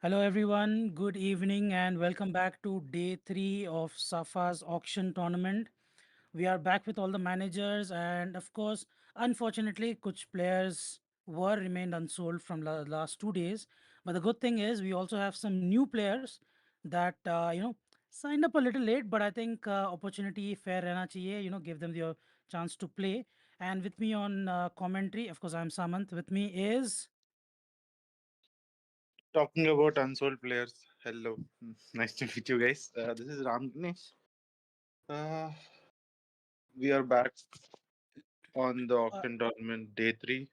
Hello, everyone. Good evening, and welcome back to day three of SAFA's auction tournament. We are back with all the managers, and of course, unfortunately, kuch players were remained unsold from last 2 days. But the good thing is, we also have some new players that signed up a little late, but I think opportunity fair rehna chahiye. Give them the chance to play. And with me on commentary, of course, I'm Samant. With me is Talking about unsold players, hello, nice to meet you guys. This is Ram Ganesh. Uh, we are back on the uh, auction tournament day three,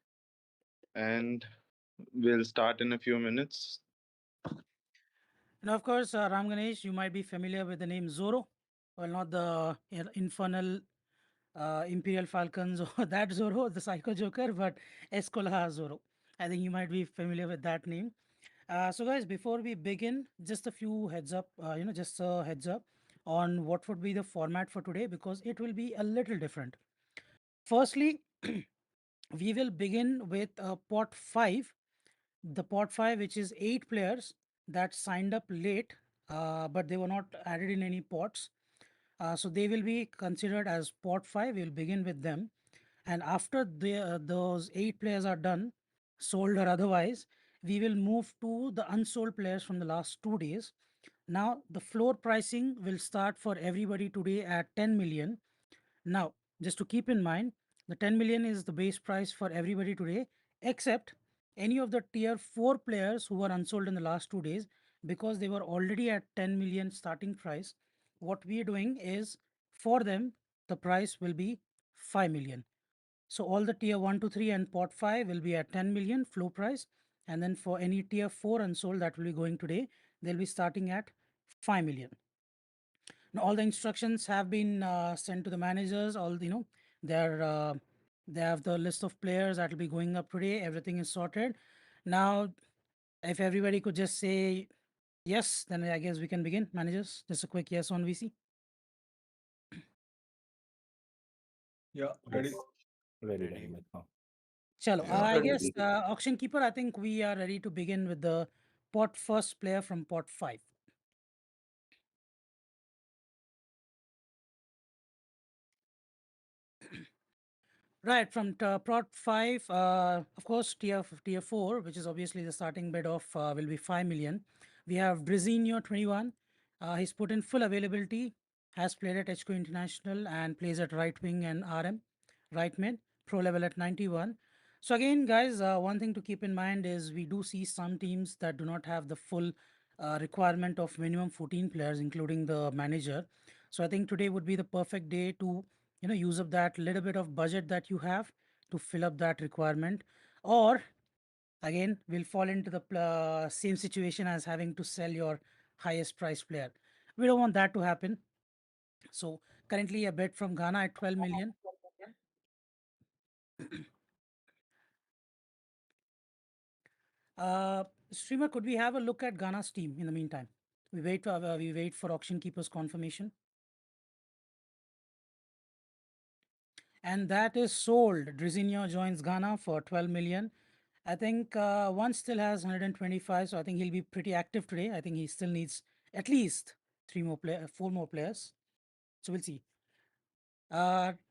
and we'll start in a few minutes. Now, of course, Ram Ganesh, you might be familiar with the name Zorro. Well, not the infernal Imperial Falcons or that Zorro, the Psycho Joker, but Escola Zorro. I think you might be familiar with that name. So, guys, before we begin, just a few heads up, just a heads up on what would be the format for today because it will be a little different. Firstly, we will begin with pot five, the pot five, which is 8 players that signed up late, but they were not added in any pots. So they will be considered as pot five. We'll begin with them. And after those 8 players are done, sold or otherwise, we will move to the unsold players from the last 2 days. Now, the floor pricing will start for everybody today at 10 million. Now, just to keep in mind, the 10 million is the base price for everybody today, except any of the tier 4 players who were unsold in the last 2 days because they were already at 10 million starting price. What we are doing is for them, the price will be 5 million. So all the tier 1 to 3 and pot 5 will be at 10 million flow price. And then for any tier 4 unsold that will be going today, they'll be starting at 5 million. Now, all the instructions have been sent to the managers. They're they have the list of players that will be going up today. Everything is sorted. Now, if everybody could just say yes, then I guess we can begin. Managers, just a quick yes on VC. Yeah, ready. Yes, very ready right now. Chalo, Yeah, I ready. guess auction keeper. I think we are ready to begin with the pot first player from pot five. Right, from prot 5, of course, tier 4, which is obviously the starting bid of will be 5 million. We have Brizinho 21. He's put in full availability, has played at HQ International and plays at right wing and RM, right mid, pro level at 91. So again, guys, one thing to keep in mind is we do see some teams that do not have the full requirement of minimum 14 players, including the manager. So I think today would be the perfect day to use up that little bit of budget that you have to fill up that requirement, or again we'll fall into the same situation as having to sell your highest price player. We don't want that to happen. So currently a bid from Ghana at 12 million. Streamer, could we have a look at Ghana's team in the meantime? We wait for auction keeper's confirmation. And that is sold. Drizinho joins Ghana for 12 million. I think one still has 125, so I think he'll be pretty active today. I think he still needs at least 4 more players. So we'll see.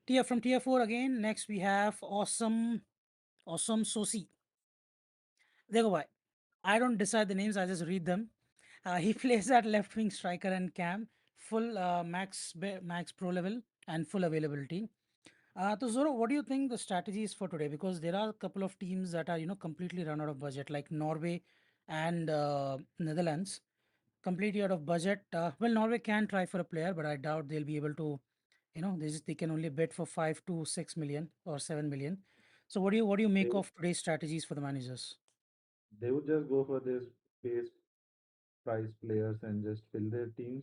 Tier 4 again. Next we have awesome Sosi. There why. I don't decide the names, I just read them. He plays at left wing striker and cam, full max pro level and full availability. So Zoro, what do you think the strategy is for today? Because there are a couple of teams that are completely run out of budget, like Norway and Netherlands, completely out of budget. Well, Norway can try for a player, but I doubt they'll be able to. They can only bid for 5 to 6 million or 7 million. So what do you They make would, of today's strategies for the managers? they would just go for this base price players and just fill their teams.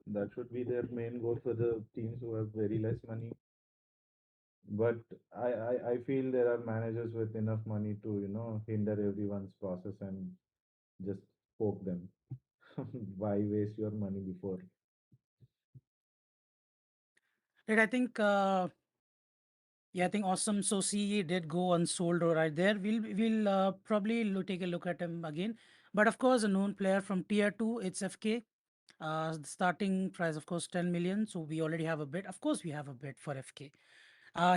That should be their main goal for the teams who have very less money. But I feel there are managers with enough money to, hinder everyone's process and just poke them. Why waste your money before? Right, I think yeah, I think awesome. So CE did go unsold right there. We'll probably take a look at him again. But of course, a known player from tier two, it's FK. The starting price, of course, 10 million. So we already have a bid. Of course, we have a bid for FK.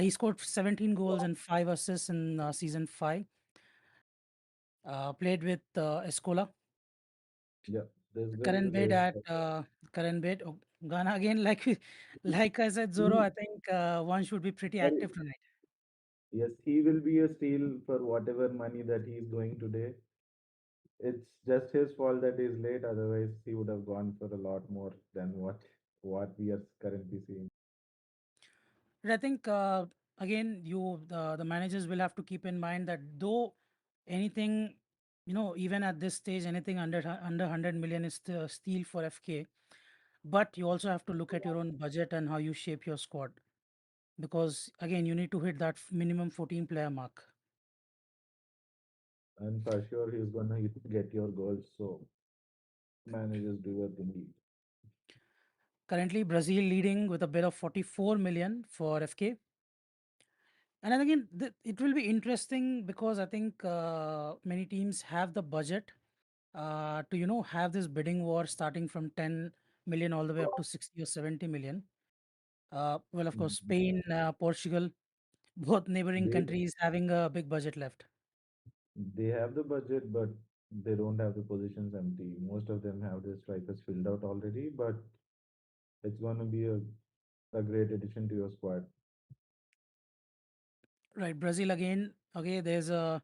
He scored 17 goals and 5 assists in season five. Played with Escola. Yeah, this guy is a Current bid great at striker. current bid. Oh, Ghana again, like like I said, Zoro. He, I think one should be pretty sorry, active tonight. yes, he will be a steal for whatever money that he's doing today. It's just his fault that he's late. Otherwise, he would have gone for a lot more than what we are currently seeing. But I think again, the managers will have to keep in mind that though anything, even at this stage, anything under 100 million is the steal for FK. But you also have to look at your own budget and how you shape your squad because again, you need to hit that minimum 14 player mark. And for sure, he's gonna get your goals. So managers do what they need. Currently, Brazil leading with a bid of 44 million for FK. And then again, it will be interesting because I think many teams have the budget to have this bidding war starting from 10 million all the way up to 60 or 70 million. Well, of course, Mhm. Spain, Portugal, both neighboring They countries having a big budget left. they have the budget, but they don't have the positions empty. Most of them have their strikers filled out already, but it's gonna be a great addition to your squad. Right, Brazil again. Okay, there's a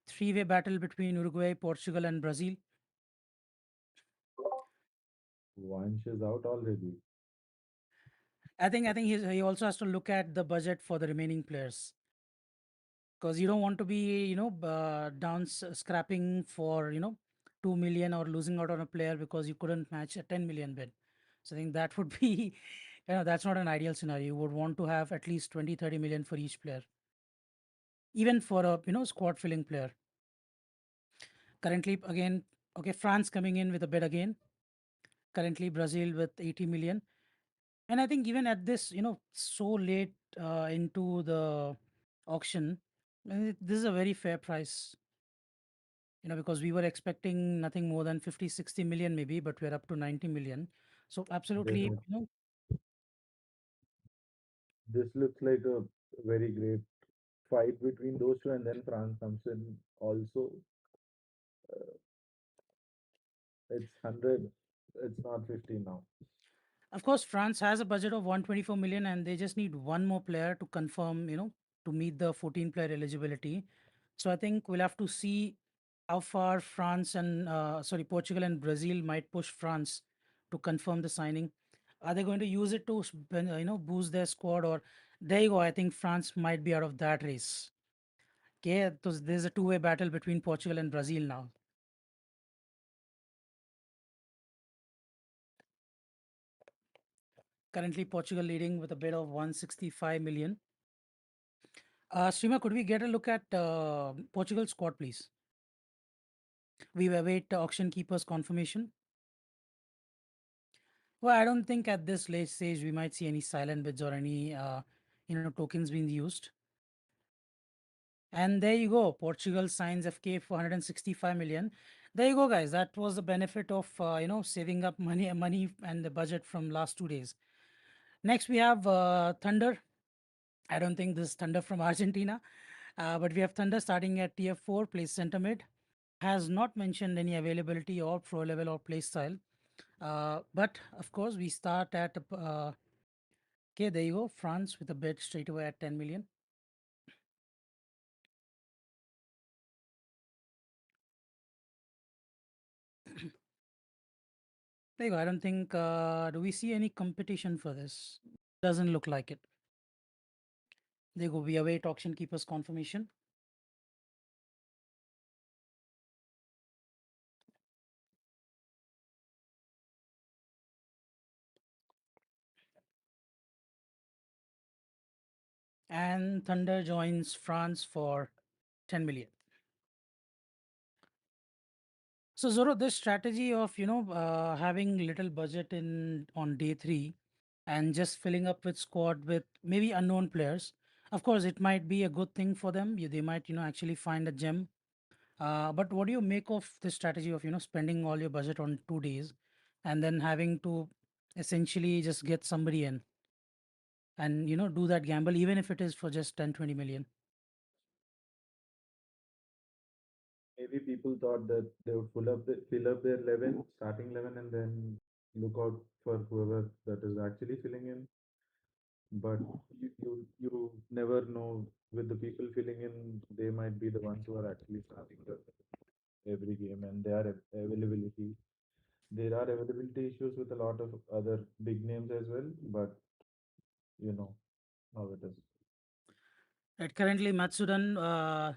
three-way battle between Uruguay, Portugal, and Brazil. Vanch is out already. I think he also has to look at the budget for the remaining players because you don't want to be down scrapping for 2 million or losing out on a player because you couldn't match a 10 million bid. So I think that would be that's not an ideal scenario. You would want to have at least 20, 30 million for each player, even for a squad filling player. Currently again, okay, France coming in with a bid again. Currently Brazil with 80 million. And I think even at this so late into the auction, this is a very fair price, because we were expecting nothing more than 50, 60 million maybe, but we're up to 90 million. So absolutely, Definitely, this looks like a very great fight between those two, and then France comes in also. It's 100. It's not 50 now. of course, France has a budget of 124 million and they just need one more player to confirm, to meet the 14 player eligibility. So I think we'll have to see how far France and, sorry, Portugal and Brazil might push France to confirm the signing. Are they going to use it to, boost their squad or there you go. I think France might be out of that race. Okay, so there's a two-way battle between Portugal and Brazil now. Currently, Portugal leading with a bid of 165 million. Srima, could we get a look at Portugal squad, please? We await auction keeper's confirmation. Well, I don't think at this late stage we might see any silent bids or any tokens being used. And there you go. Portugal signs FK for 165 million. There you go, guys. That was the benefit of saving up money and the budget from last 2 days. Next, we have Thunder. I don't think this is Thunder from Argentina, but we have Thunder starting at tier 4, plays center mid. Has not mentioned any availability or pro level or play style. But of course, we start at okay. There you go, France with a bid straight away at 10 million. There you go. I don't think do we see any competition for this? Doesn't look like it. There you go. We await auction keeper's confirmation. And Thunder joins France for 10 million. So Zoro, this strategy of having little budget in on day three and just filling up with squad with maybe unknown players. Of course, it might be a good thing for them. They might actually find a gem But what do you make of this strategy of spending all your budget on 2 days, and then having to essentially just get somebody in and do that gamble, even if it is for just 10-20 million? Maybe people thought that they would fill up their 11, starting 11, and then look out for whoever that is actually filling in. But you never know with the people filling in, they might be the ones who are actually starting every game and their availability. There are availability issues with a lot of other big names as well, but you know how it is. Right, currently Matsudan,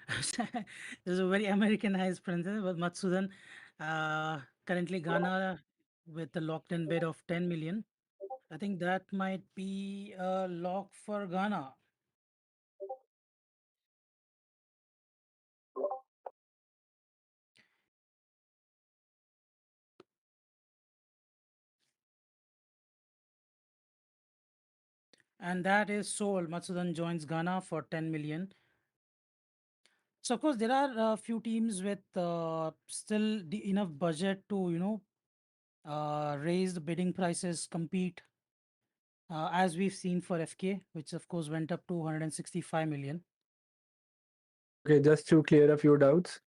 this is a very Americanized pronunciation, but Matsudan, currently Ghana with a locked-in bid of 10 million. I think that might be a lock for Ghana. And that is Seoul. Matsudan joins Ghana for 10 million. So of course there are a few teams with still enough budget to raise the bidding prices, compete, as we've seen for FK, which of course went up to 165 million. Okay, just to clear a few doubts.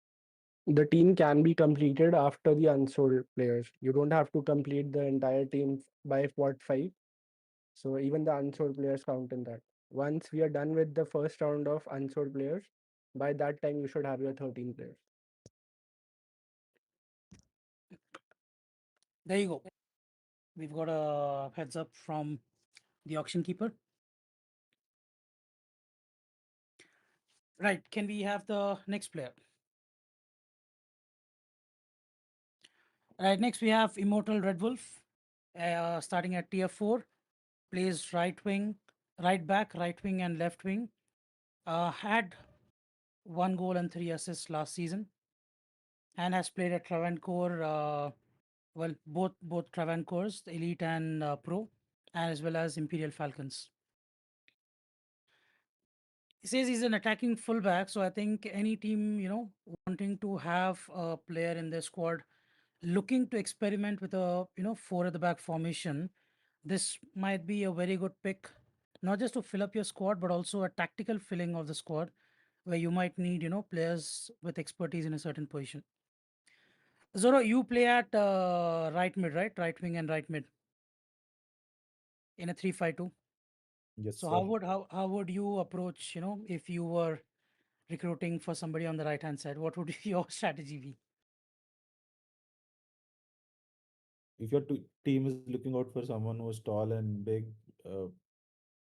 The team can be completed after the unsold players. You don't have to complete the entire team by what 5. So even the unsold players count in that. Once we are done with the first round of unsold players, by that time you should have your 13 players. There you go. We've got a heads up from the auction keeper. Right. Can we have the next player? Right. Next, we have Immortal Red Wolf, starting at tier 4, plays right wing, right back, right wing, and left wing. Had 1 goal and 3 assists last season, and has played at Travancore. Well, both Travancores, Elite and Pro, as well as Imperial Falcons. He says he's an attacking fullback, so I think any team, wanting to have a player in their squad, looking to experiment with a four at the back formation, this might be a very good pick, not just to fill up your squad, but also a tactical filling of the squad, where you might need players with expertise in a certain position. Zoro, you play at right mid, right? Right wing and right mid in a 3-5-2. Yes, So sir. how would you approach, if you were recruiting for somebody on the right hand side? What would your strategy be? If your team is looking out for someone who's tall and big, uh,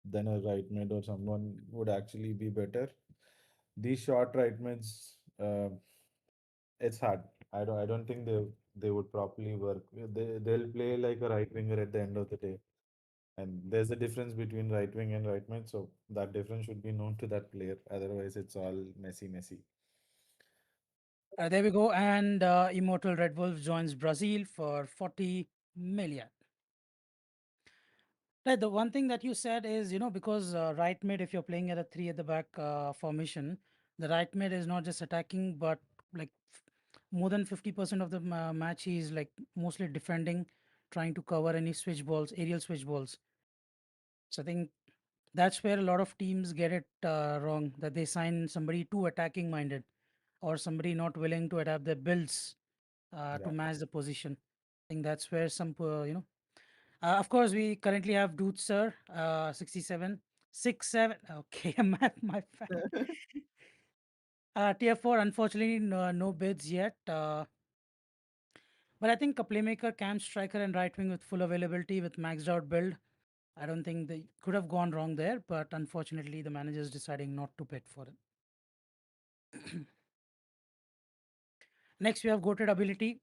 then a right mid or someone would actually be better. These short right mids, it's hard. I don't think they would properly work. They'll play like a right winger at the end of the day. And there's a difference between right wing and right mid, so that difference should be known to that player. Otherwise, it's all messy. There we go. And Immortal Red Wolf joins Brazil for 40 million. Right. The one thing that you said is, because right mid, if you're playing at a 3 at the back formation, the right mid is not just attacking, but like more than 50% of the match, he's like mostly defending, trying to cover any switch balls, aerial switch balls. So I think that's where a lot of teams get it wrong, that they sign somebody too attacking minded, or somebody not willing to adapt their builds to Yeah. match the position. I think that's where some, of course, we currently have Dude Sir, 67, 6-7. Okay, my tier 4, unfortunately, no bids yet. But I think a playmaker, cam striker, and right wing with full availability with maxed out build. I don't think they could have gone wrong there, but unfortunately, the manager is deciding not to bid for it. Next, we have goated ability.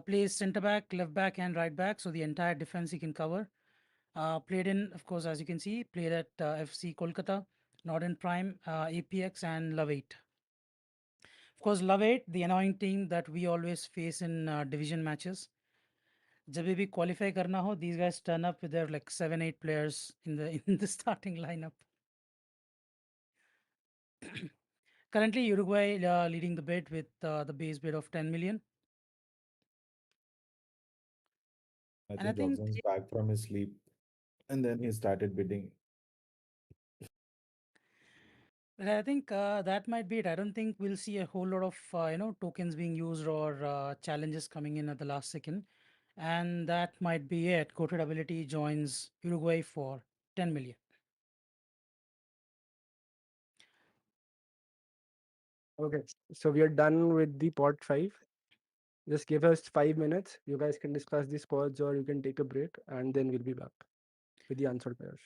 Plays centre back, left back, and right back, so the entire defense he can cover. Played in, of course, as you can see, played at FC Kolkata, Northern Prime, APX, and Love 8. Of course, Love 8, the annoying team that we always face in division matches. जब भी qualify करना हो, these guys turn up with their like 7-8 players in the in the starting lineup. Currently, Uruguay leading the bid with the base bid of 10 million. I And I think think Robson's back from his sleep, and then he started bidding. that might be it. I don't think we'll see a whole lot of tokens being used or challenges coming in at the last second, and that might be it. Coated Ability joins Uruguay for 10 million. Okay, so we are done with the pot 5. Just give us 5 minutes. You guys can discuss the spots or you can take a break and then we'll be back with the answered pairs.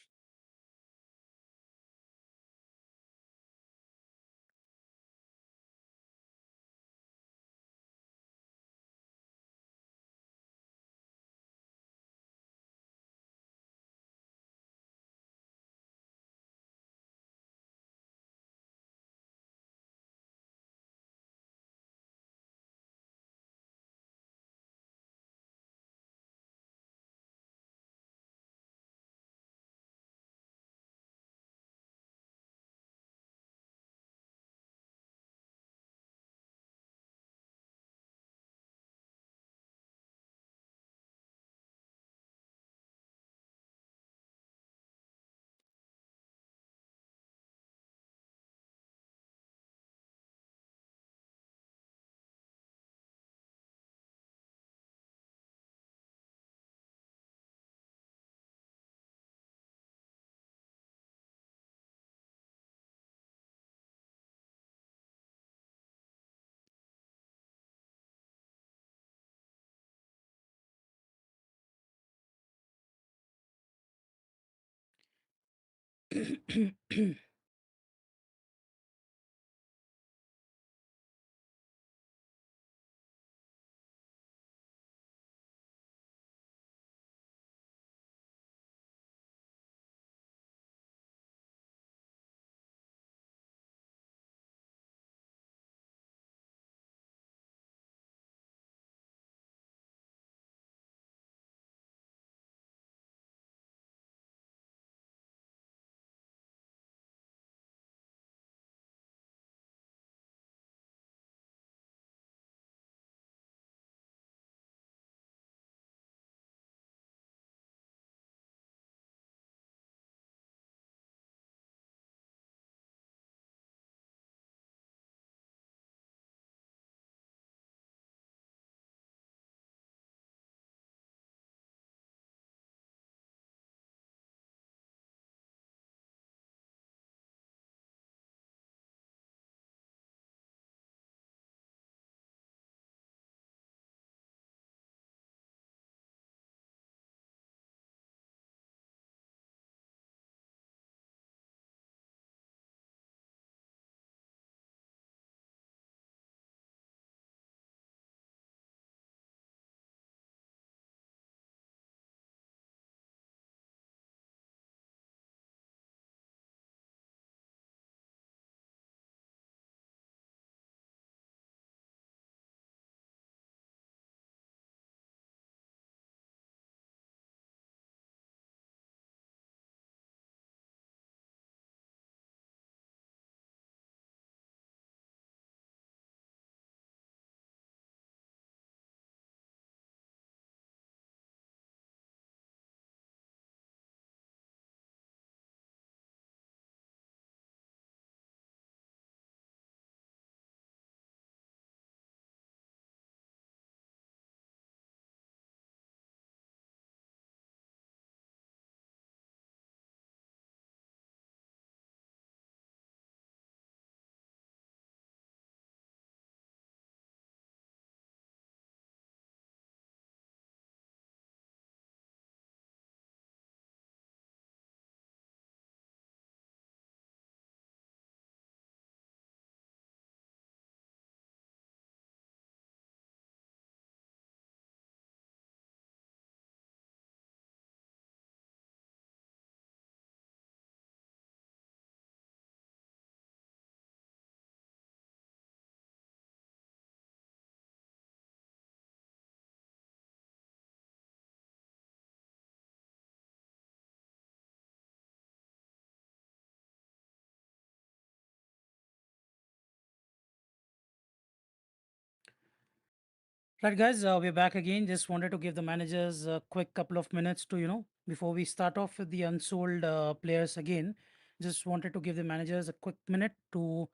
Right, guys, we're back again. Just wanted to give the managers a quick couple of minutes to, before we start off with the unsold players again, just wanted to give the managers a quick minute to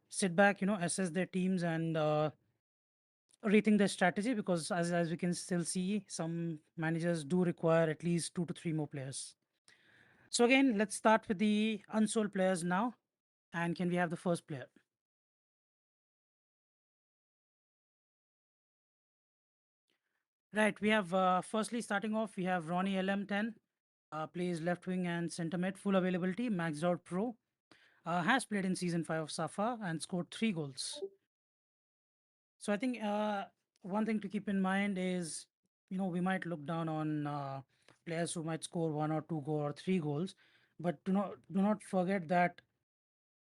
sit back, assess their teams and rethink their strategy because as we can still see, some managers do require at least 2 to 3 more players. So again, let's start with the unsold players now. And can we have the first player? Right, we have firstly starting off, we have Ronnie LM10, plays left wing and center mid, full availability, maxed out pro, has played in season 5 of SAFA and scored 3 goals. So I think one thing to keep in mind is, we might look down on players who might score 1 or 2 goal or 3 goals, but do not forget that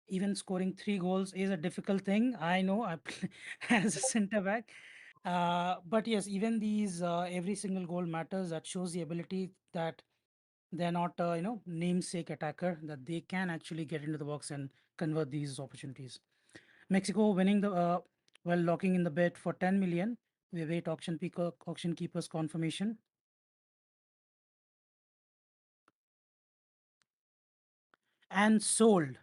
even scoring 3 goals is a difficult thing. I know I play as a center back. But yes, even these every single goal matters. That shows the ability that they're not namesake attacker, that they can actually get into the box and convert these opportunities. Mexico winning the well, locking in the bid for 10 million. We await auction keeper's confirmation. And sold.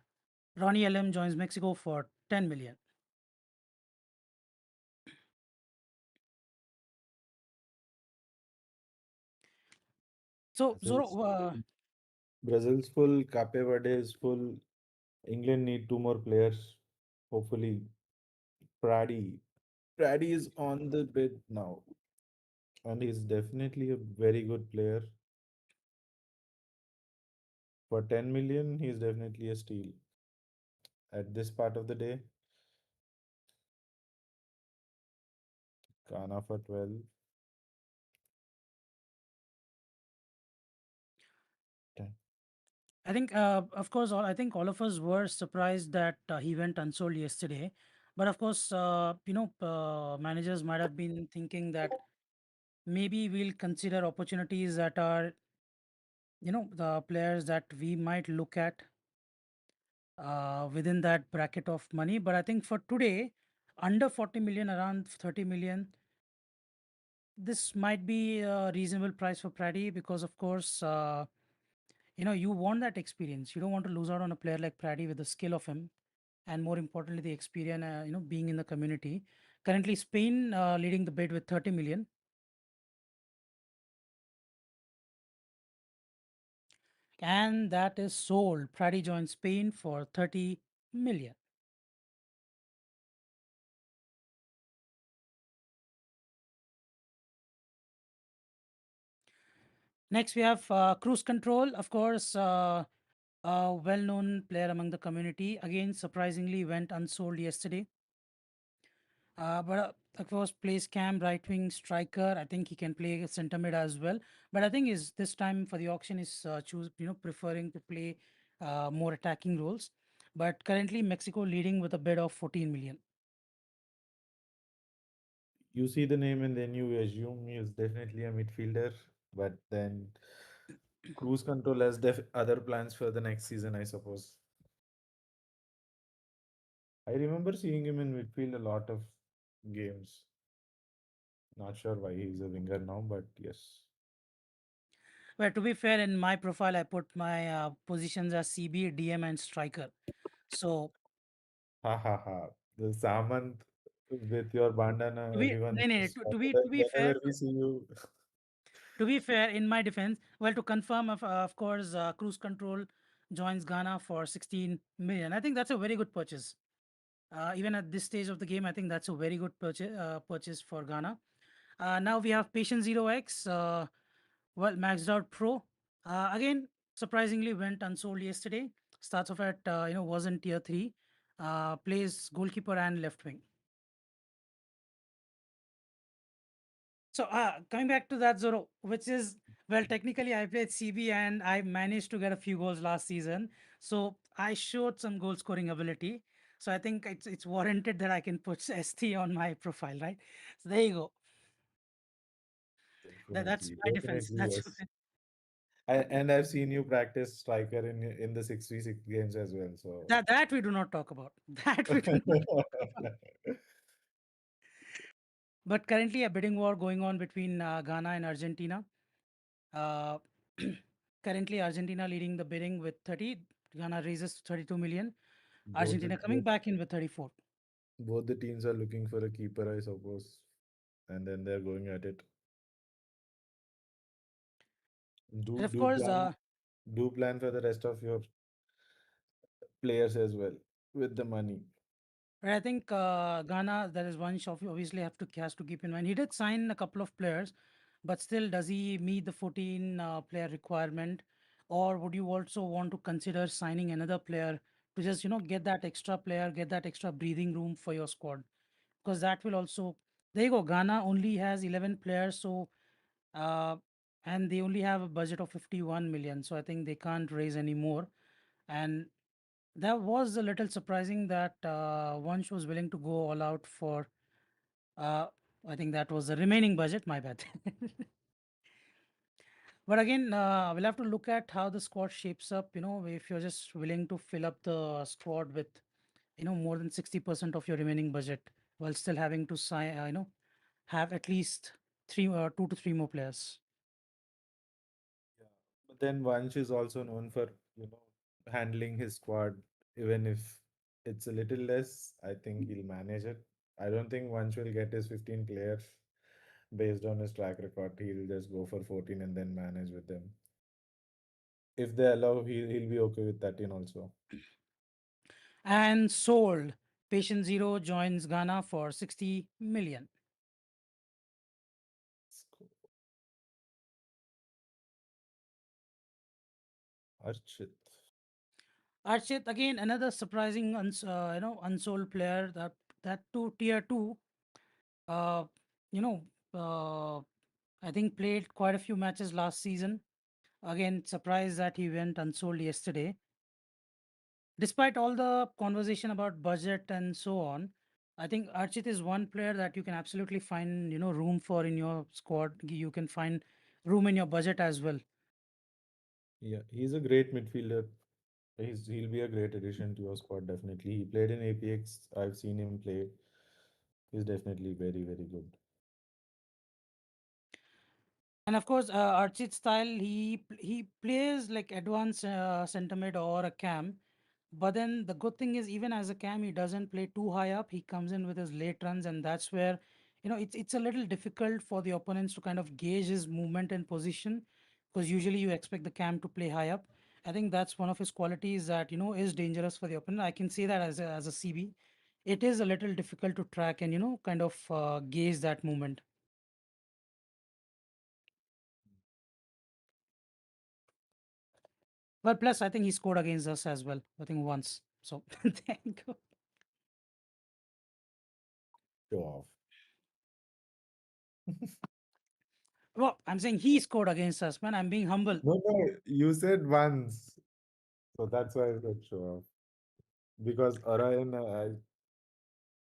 Ronnie LM joins Mexico for 10 million. So Zoro, Brazil's Brazil's full, Cape Verde is full. England need two more players. Hopefully, Prady. Prady is on the bid now, and he's definitely a very good player. For 10 million, he's definitely a steal. At this part of the day, Ghana for 12. Ten. I think, of course, I think all of us were surprised that he went unsold yesterday. But of course, managers might have been thinking that maybe we'll consider opportunities that are, the players that we might look at within that bracket of money. But I think for today, under 40 million, around 30 million, this might be a reasonable price for Prady because, of course, you want that experience. You don't want to lose out on a player like Prady with the skill of him, and more importantly, the experience, being in the community. Currently, Spain leading the bid with 30 million, and that is sold. Prady joins Spain for 30 million. Next, we have Cruise Control, of course, a well-known player among the community. Again, surprisingly, went unsold yesterday. But of course, plays cam, right wing striker. I think he can play center mid as well. But I think is this time for the auction is preferring to play more attacking roles. But currently, Mexico leading with a bid of 14 million. You see the name and then you assume he is definitely a midfielder, but then Cruise Control has other plans for the next season, I suppose. I remember seeing him in midfield a lot of games. Not sure why he's a winger now, but yes. Well, to be fair, in my profile, I put my positions as CB, DM, and striker. So Ha ha ha. The Samant with your bandana, to be everyone no, no, no, knows. to be fair, Whenever we see you, to be fair, in my defense, well, to confirm, of course, Cruise Control joins Ghana for 16 million. I think that's a very good purchase. Even at this stage of the game, I think that's a very good purchase for Ghana. Now we have Patient Zero X, well, maxed out pro. Again, surprisingly, went unsold yesterday. Starts off at was in tier 3. Plays goalkeeper and left wing. So coming back to that Zoro, which is, well, technically I played CB and I managed to get a few goals last season. So I showed some goal scoring ability. So I think it's warranted that I can put ST on my profile, right? So there you go. That's definitely, my defense. definitely That's yes. And I've seen you practice striker in the 6v6 games as well. So that we do not talk about. That we do not talk about. But currently, a bidding war going on between Ghana and Argentina. Uh, Currently, Argentina leading the bidding with 30. Ghana raises 32 million. Both the Argentina coming back in with 34. both the teams are looking for a keeper, I suppose, and then they're going at it. Do And of do course, plan do plan for the rest of your players as well with the money. I think Ghana, that is one shot obviously has to keep in mind. He did sign a couple of players, but still, does he meet the 14 player requirement, or would you also want to consider signing another player to just get that extra player, get that extra breathing room for your squad? Because that will also, there you go. Ghana only has 11 players, so uh, and they only have a budget of 51 million, so I think they can't raise any more. And that was a little surprising that Vansh was willing to go all out for. Uh, I think that was the remaining budget. My bad. But again, we'll have to look at how the squad shapes up. If you're just willing to fill up the squad with more than 60% of your remaining budget while still having to sign, have at least three, 2 to 3 more players. Yeah. But then Vansh is also known for, handling his squad, even if it's a little less, I think he'll manage it. I don't think Vansh will get his 15 players based on his track record. He'll just go for 14 and then manage with them. If they allow, he'll be okay with 13 also. And sold. Patient Zero joins Ghana for 60 million. Archit. Archit, again, another surprising, unsold player. That two tier two. Uh, you know, uh, I think played quite a few matches last season. Again, surprised that he went unsold yesterday. Despite all the conversation about budget and so on, I think Archit is one player that you can absolutely find, room for in your squad. You can find room in your budget as well. Yeah, he's a great midfielder. He'll be a great addition to your squad, definitely. He played in APX. I've seen him play. He's definitely very, very good. And of course, Archit's style, he plays like advanced center mid or a cam. But then the good thing is, even as a cam, he doesn't play too high up. He comes in with his late runs, and that's where, it's a little difficult for the opponents to kind of gauge his movement and position, because usually you expect the cam to play high up. I think that's one of his qualities that is dangerous for the opponent. I can say that as a CB, it is a little difficult to track and kind of gauge that movement. Well, plus I think he scored against us as well. I think once. So thank you. Show off. Well, I'm saying he scored against us, man. I'm being humble. No, no, you said once. So that's why I said show off. Because Orion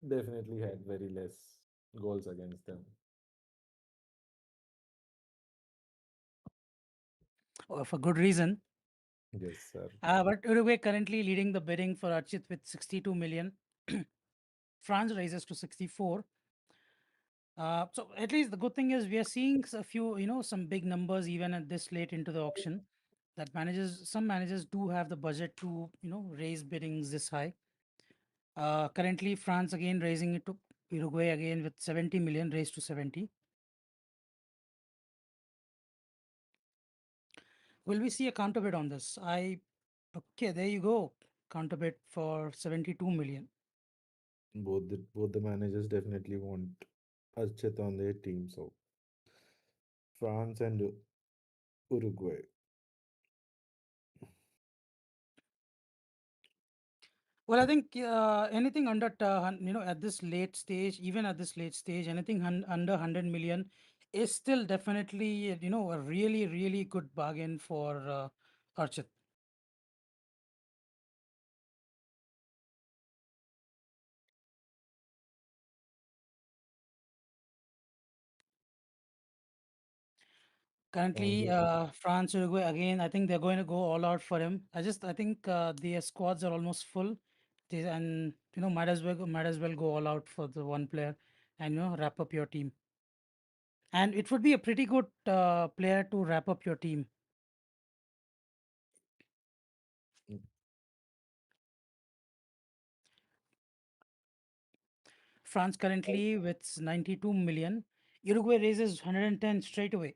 definitely had very less goals against them. For good reason. Yes, sir. But Uruguay currently leading the bidding for Archit with 62 million. France raises to 64. So at least the good thing is we are seeing a few, some big numbers even at this late into the auction. That some managers do have the budget to, raise biddings this high. Currently, France again raising it to Uruguay again with 70 million raised to 70. Will we see a counter bid on this? Okay, there you go. Counter bid for 72 million. Both the managers definitely want Archit on their team. So France and Uruguay. Well, I think anything under, at this late stage, even at this late stage, anything under 100 million is still definitely, a really, really good bargain for Archit. Sounds Currently, like France, Uruguay, again, I think they're going to go all out for him. I think their squads are almost full. And, might as well go all out for the one player. and wrap up your team. And it would be a pretty good player to wrap up your team. Mm. France currently with 92 million. Uruguay raises 110 straight away.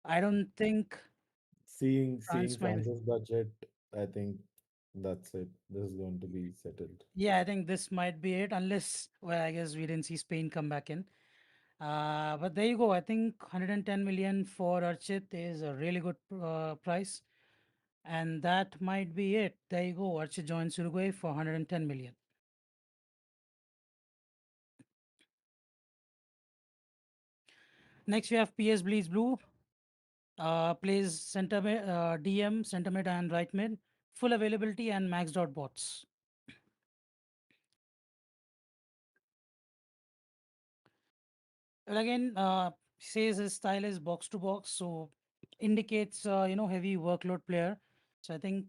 I don't think Seeing France might. France's budget, I think that's it. This is going to be settled. Yeah, I think this might be it, unless, well, I guess we didn't see Spain come back in. But there you go. I think 110 million for Archit is a really good price. And that might be it. There you go. Archit joins Uruguay for 110 million. Next, we have PS Bleeds Blue. Plays center mid, DM, center mid, and right mid. Full availability and maxed out bots. Well, again, says his style is box to box, so indicates heavy workload player. So I think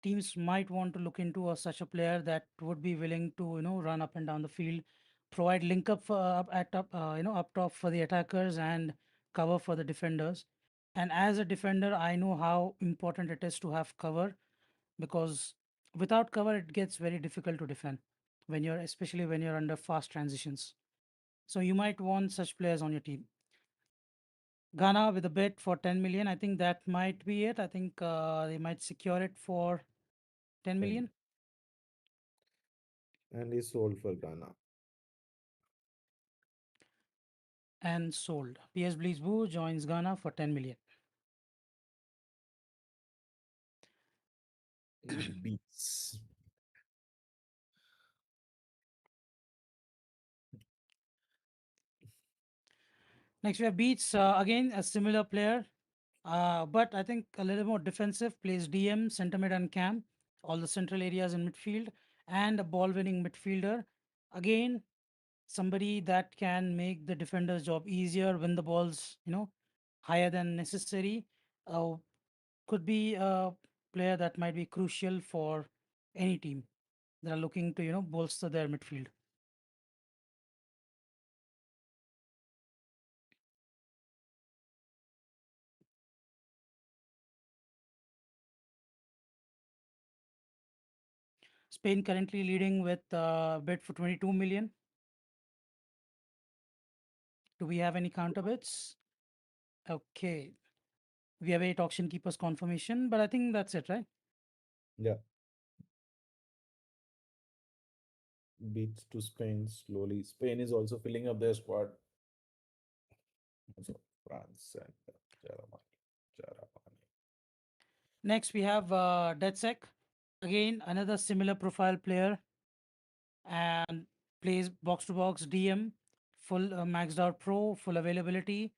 teams might want to look into such a player that would be willing to run up and down the field, provide link up for up at up up top for the attackers and cover for the defenders. And as a defender, I know how important it is to have cover, because without cover it gets very difficult to defend when you're especially when you're under fast transitions. So you might want such players on your team. Ghana with a bid for 10 million. I think that might be it. I think they might secure it for 10 And million. and he sold for Ghana. And sold. PS Blizbu joins Ghana for 10 million. Beats. Next we have Beats. Again, a similar player, but I think a little more defensive. Plays DM, center mid, and cam. All the central areas in midfield, and a ball winning midfielder. Again, somebody that can make the defender's job easier, win the balls, higher than necessary. Uh, could be a player that might be crucial for any team that are looking to, bolster their midfield. Spain currently leading with bid for 22 million. Do we have any counter bids? Okay. We have 8 auction keepers confirmation, but I think that's it, right? Yeah, beats to Spain slowly. Spain is also filling up their squad. So France and Germany. Germany. Next, we have Detsek. Again, another similar profile player, and plays box to box DM, full maxed out pro, full availability.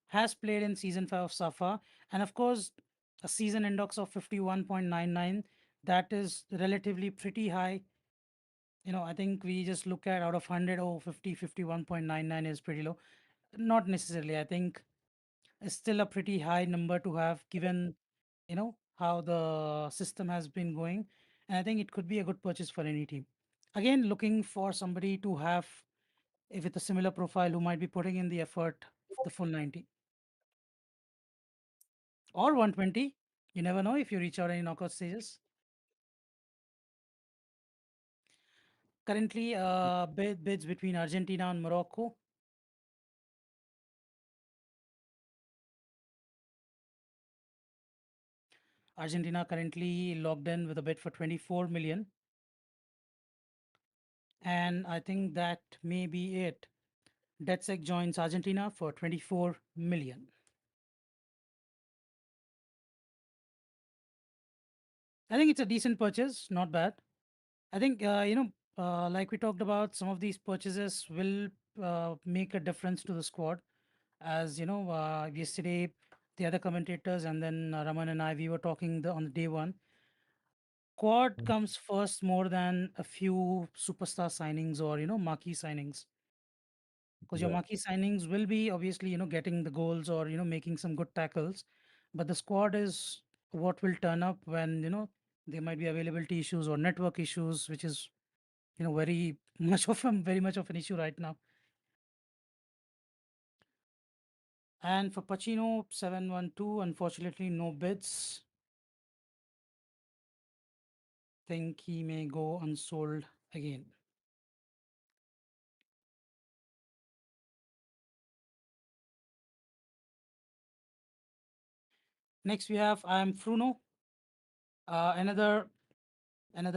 Has played in season 5 of SAFA, and of course, a season index of 51.99. That is relatively pretty high. I think we just look at out of 100, oh, 50, 51.99 is pretty low. Not necessarily. I think it's still a pretty high number to have, given how the system has been going. And I think it could be a good purchase for any team. Again, looking for somebody to have with a similar profile who might be putting in the effort, the full 90 or 120. You never know if you reach out any knockout stages. Currently, bids between Argentina and Morocco. Argentina currently logged in with a bid for 24 million. And I think that may be it. Detsek joins Argentina for 24 million. I think it's a decent purchase, not bad. I think, like we talked about, some of these purchases will make a difference to the squad. As yesterday, the other commentators and then Raman and I, we were talking on the day one. Quad Mm. comes first more than a few superstar signings or marquee signings, because your Yeah, marquee signings will be obviously getting the goals or making some good tackles, but the squad is what will turn up when there might be availability issues or network issues, which is very very much of an issue right now. And for Pacino 712, unfortunately, no bids. Think he may go unsold again. Next, we have I am Fruno, another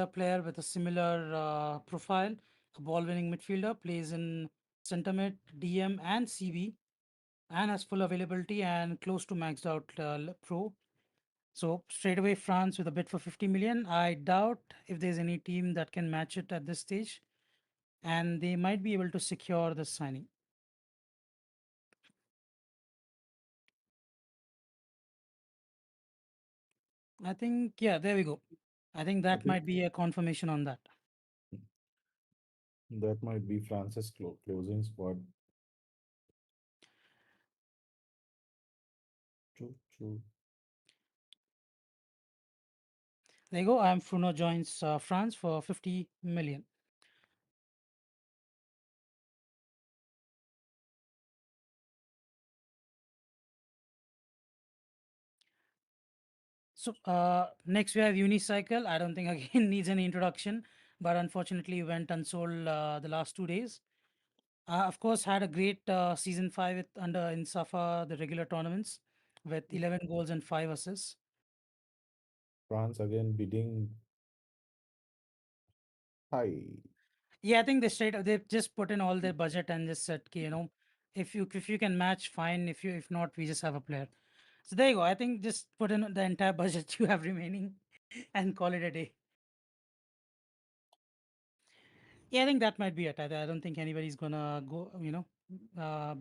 player with a similar profile, a ball-winning midfielder, plays in centre mid, DM, and CB, and has full availability and close to maxed out pro. So straight away, France with a bid for 50 million. I doubt if there's any team that can match it at this stage, and they might be able to secure the signing. I think, yeah, there we go. I think I that think might be a confirmation on that. that might be France's closing squad. True, true. There you go. I am Fruno joins France for 50 million. So next we have Unicycle. I don't think again needs any introduction, but unfortunately went unsold the last 2 days. Of course, had a great season five with under in SAFA the regular tournaments with 11 goals and 5 assists. France again bidding high. Yeah, I think they just put in all their budget and just said, "Okay, if you can match, fine. If not, we just have a player." So there you go. I think just put in the entire budget you have remaining and call it a day. Yeah, I think that might be it. I don't think anybody's gonna go,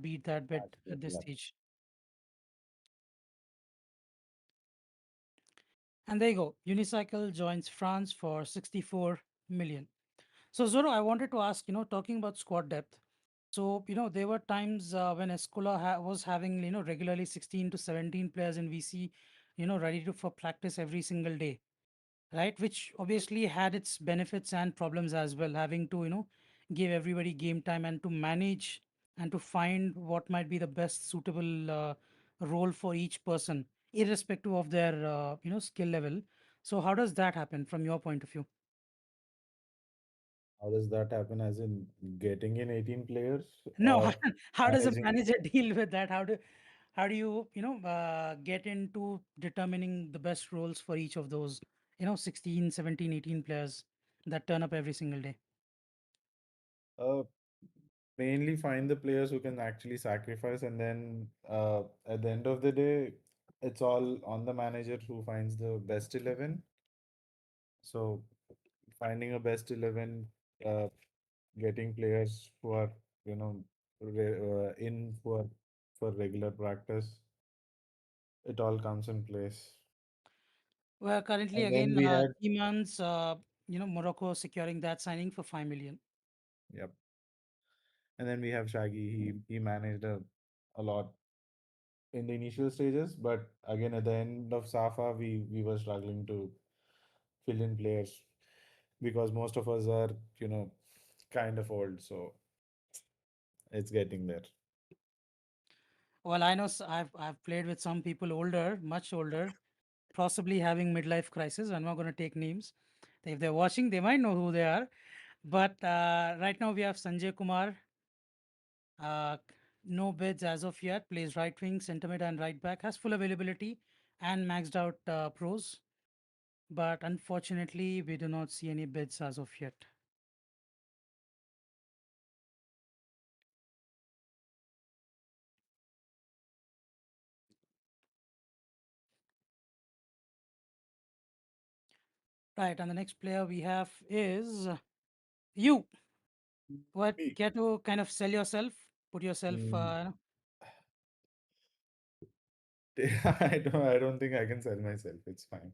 beat that bid Match their at this luck. stage. And there you go. Unicycle joins France for 64 million. So Zoro, I wanted to ask, talking about squad depth. So, there were times when Escola was having, regularly 16 to 17 players in VC, ready for practice every single day, right? Which obviously had its benefits and problems as well, having to, give everybody game time and to manage and to find what might be the best suitable role for each person, irrespective of their, skill level. So how does that happen from your point of view? How does that happen? As in getting in 18 players No, or how does a managing? manager deal with that? How do you, get into determining the best roles for each of those, 16, 17, 18 players that turn up every single day? Uh, Mainly find the players who can actually sacrifice, and then at the end of the day, it's all on the manager who finds the best 11. So finding a best 11, uh, getting players who are, you know, in for regular practice, it all comes in place. Well, currently And then again, we had, Iman's, Morocco securing that signing for 5 million. yep. And then we have Shaggy. He managed a lot in the initial stages, but again at the end of Safa, we were struggling to fill in players because most of us are, you know, kind of old, so it's getting there. Well, I know I've played with some people older, much older, possibly having midlife crisis. I'm not going to take names. If they're watching, they might know who they are. But right now we have Sanjay Kumar. Uh, no bids as of yet. Plays right wing, centre mid, and right back. Has full availability and maxed out pros. But unfortunately, we do not see any bids as of yet. Right, and the next player we have is you. What Me. care to kind of sell yourself, put yourself. Mm, I don't think I can sell myself. It's fine.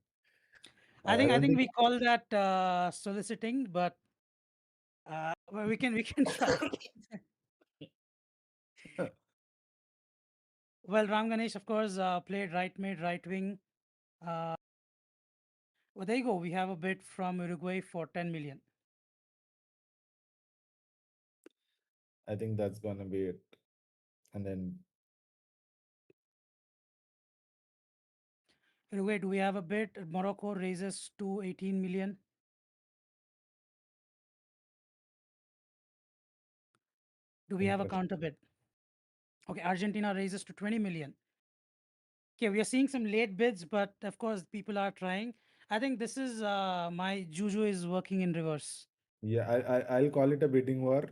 I I think I don't think think we call that soliciting, but well, we can try. Well, Ram Ganesh, of course, played right mid, right wing. Uh, well, there you go. We have a bid from Uruguay for 10 million. I think that's gonna be it. And then Uruguay, do we have a bid? Morocco raises to 18 million. Do we have a interesting. counter bid? Okay, Argentina raises to 20 million. Okay, we are seeing some late bids, but of course, people are trying. I think this is my juju is working in reverse. Yeah, I'll call it a bidding war,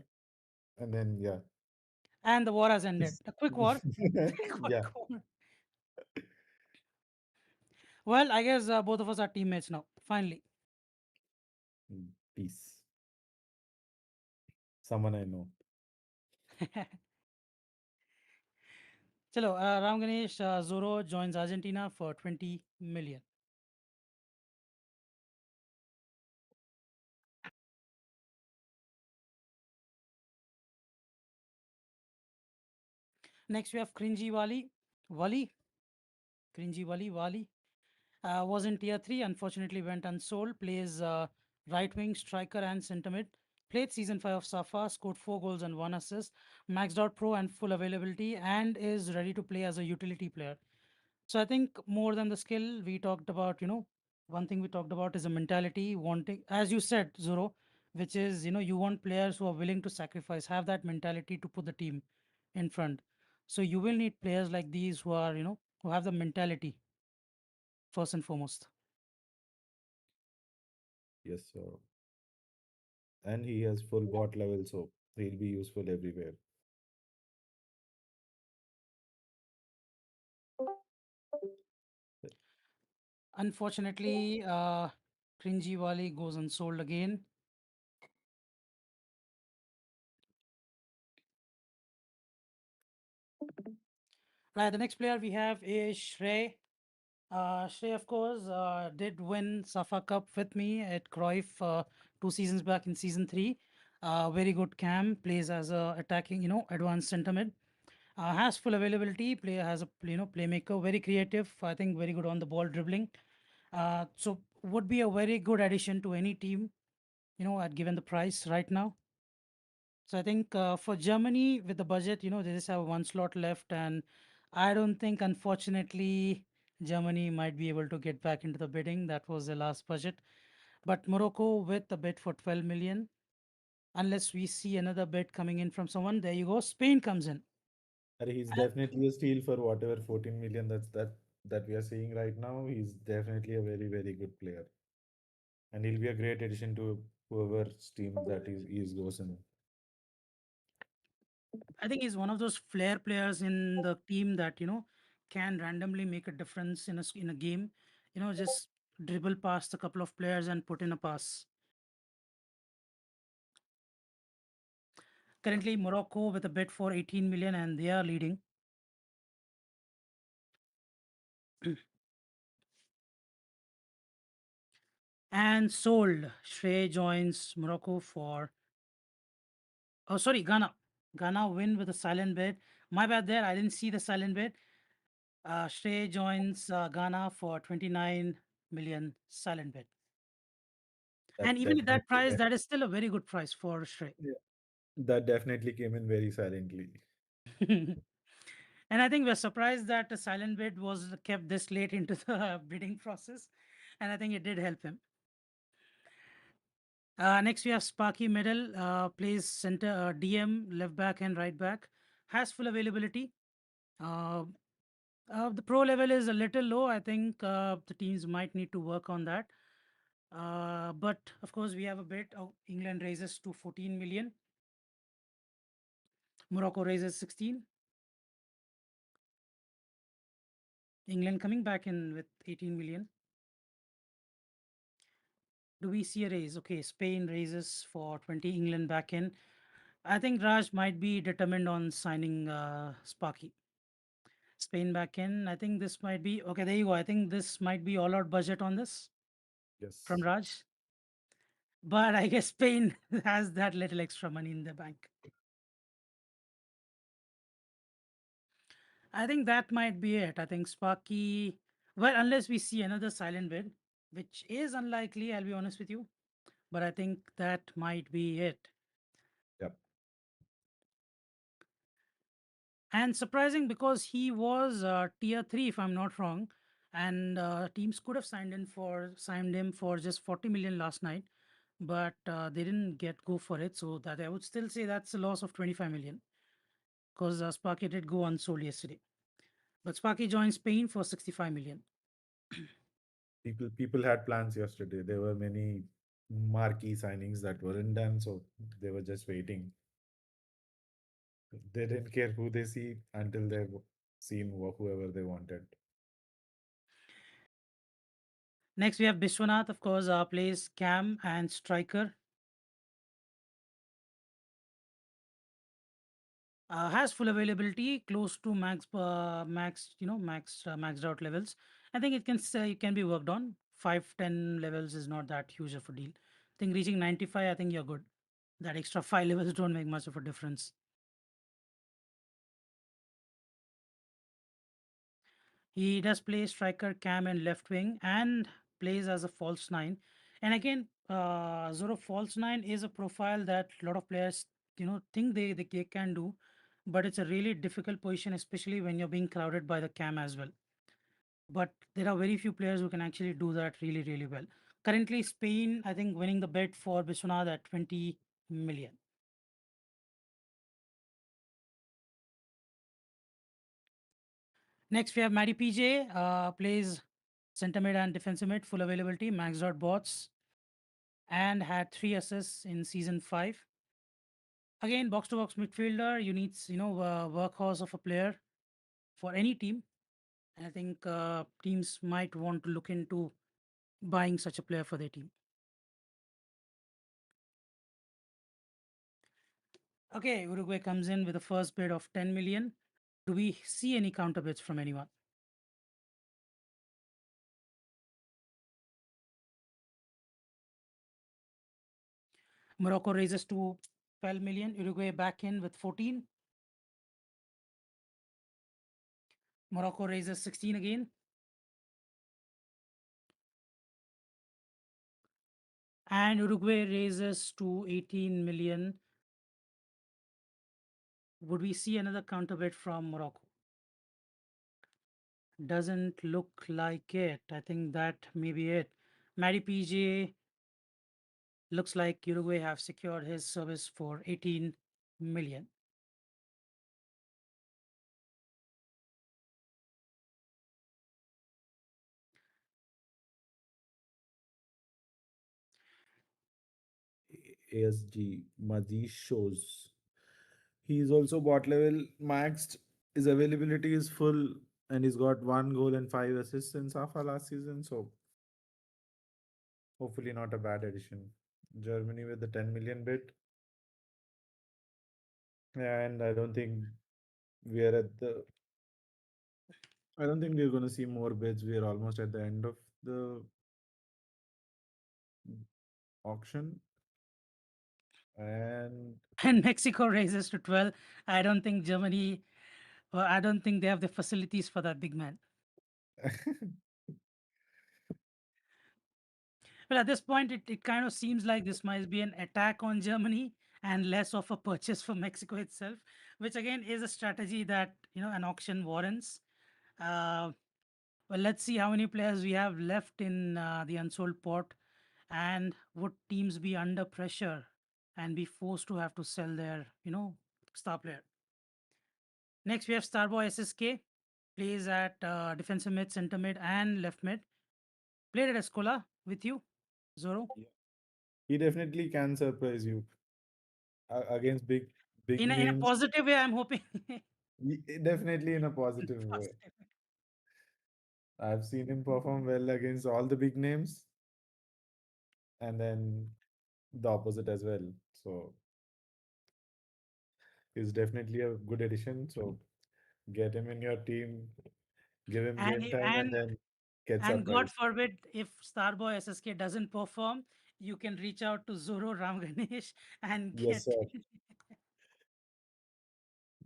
and then yeah. And the war has ended. A quick war. Yeah. Quick war. Well, I guess both of us are teammates now, finally. Peace. Someone I know. Chalo, Ram Ganesh Zoro joins Argentina for 20 million. Next, we have Cringy Wali. Cringy Wali. Was in tier 3, unfortunately went unsold. Plays right wing, striker, and centre mid. Played season 5 of SAFA, scored 4 goals and 1 assist. Maxed out pro and full availability, and is ready to play as a utility player. So I think more than the skill, we talked about, one thing we talked about is a mentality, wanting, as you said, Zoro, which is, you want players who are willing to sacrifice, have that mentality to put the team in front. So you will need players like these who are, who have the mentality first and foremost. Yes, sir. And he has full bot level, so he'll be useful everywhere. Unfortunately, Cringy Wali goes unsold again. Right, the next player we have is Shrey. Shrey, of course, did win SAFA Cup with me at Cruyff 2 seasons back in season 3. Very good cam, plays as a attacking, advanced centre mid. Has full availability, player has a playmaker, very creative. I think very good on the ball dribbling. So would be a very good addition to any team, at given the price right now. So I think for Germany with the budget, they just have one slot left, and I don't think, unfortunately, Germany might be able to get back into the bidding. That was the last budget. But Morocco with a bid for 12 million, unless we see another bid coming in from someone, there you go. Spain comes in. And he's And definitely a steal for whatever 14 million that we are seeing right now. He's definitely a very, very good player. And he'll be a great addition to whoever's team that is goes in. I think he's one of those flair players in the team that, can randomly make a difference in a game. Just dribble past a couple of players and put in a pass. Currently, Morocco with a bid for 18 million, and they are leading. And sold. Shrey joins Morocco for. Oh, sorry, Ghana. Ghana win with a silent bid. My bad there. I didn't see the silent bid. Shrey joins Ghana for 29 million silent bid. And That even at that definitely price, that is still a very good price for Shrey. yeah, that definitely came in very silently. And I think we're surprised that the silent bid was kept this late into the bidding process. And I think it did help him. Next, we have Sparky Middle, plays center, DM, left back, and right back. Has full availability. Uh, the pro level is a little low. I think the teams might need to work on that. But of course, we have a bid. Oh, England raises to 14 million. Morocco raises 16. England coming back in with 18 million. Do we see a raise? Okay, Spain raises for 20. England back in. I think Raj might be determined on signing Sparky. Spain back in. I think this might be okay. There you go. I think this might be all out budget on this from Yes. Raj. But I guess Spain has that little extra money in the bank. I think that might be it. I think Sparky. Well, unless we see another silent bid, which is unlikely, I'll be honest with you. But I think that might be it. Yep. And surprising because he was tier 3 if I'm not wrong, and teams could have signed him for just 40 million last night, but they didn't get go for it, so that I would still say that's a loss of 25 million, because Sparky did go unsold yesterday. But Sparky joined Spain for 65 million. People had plans yesterday. There were many marquee signings that weren't done, so they were just waiting. They didn't care who they see until they've seen whoever they wanted. Next we have Bishwanath, of course, plays cam and striker. Has full availability, close to maxed out levels. I think it can be worked on. 5-10 levels is not that huge of a deal. I think reaching 95, I think you're good. That extra 5 levels don't make much of a difference. He does play striker, cam, and left wing, and plays as a false nine. And again, Zoro false nine is a profile that a lot of players, think they can do, but it's a really difficult position, especially when you're being crowded by the cam as well. But there are very few players who can actually do that really, really well. Currently, Spain, I think, winning the bet for Biswanath at 20 million. Next, we have Matty PJ, plays center mid and defensive mid, full availability, maxed out bots, and had 3 assists in season 5. Again, box to box midfielder, you need, workhorse of a player for any team. And I think teams might want to look into buying such a player for their team. Okay, Uruguay comes in with a first bid of 10 million. Do we see any counter bids from anyone? Morocco raises to 12 million. Uruguay back in with 14. Morocco raises 16 again. And Uruguay raises to 18 million. Would we see another counter bid from Morocco? Doesn't look like it. I think that may be it. Matty PJ looks like Uruguay have secured his service for 18 million. ASG Madi shows. He's also bot level maxed. His availability is full, and he's got 1 goal and 5 assists in SAFA last season. So hopefully not a bad addition. Germany with the 10 million bid, and we are at the. I don't think we're going to see more bids. We are almost at the end of the auction, and And Mexico raises to 12. I don't think Germany, I don't think they have the facilities for that big man. Well, at this point, it kind of seems like this might be an attack on Germany and less of a purchase for Mexico itself, which again is a strategy that an auction warrants. Uh, well, let's see how many players we have left in the unsold pot, and would teams be under pressure and be forced to have to sell their star player. Next, we have Starboy SSK, plays at defensive mid, center mid, and left mid. Played at Escola with you, Zoro. he definitely can surprise you against big In a names. positive way, I'm hoping. Definitely in a positive way. Positive. I've seen him perform well against all the big names, and then the opposite as well. So he's definitely a good addition. So get him in your team, give him And game i- time, and and then get and God surprised. forbid if Starboy SSK doesn't perform, you can reach out to Zoro Ram Ganesh and Yes, get. sir.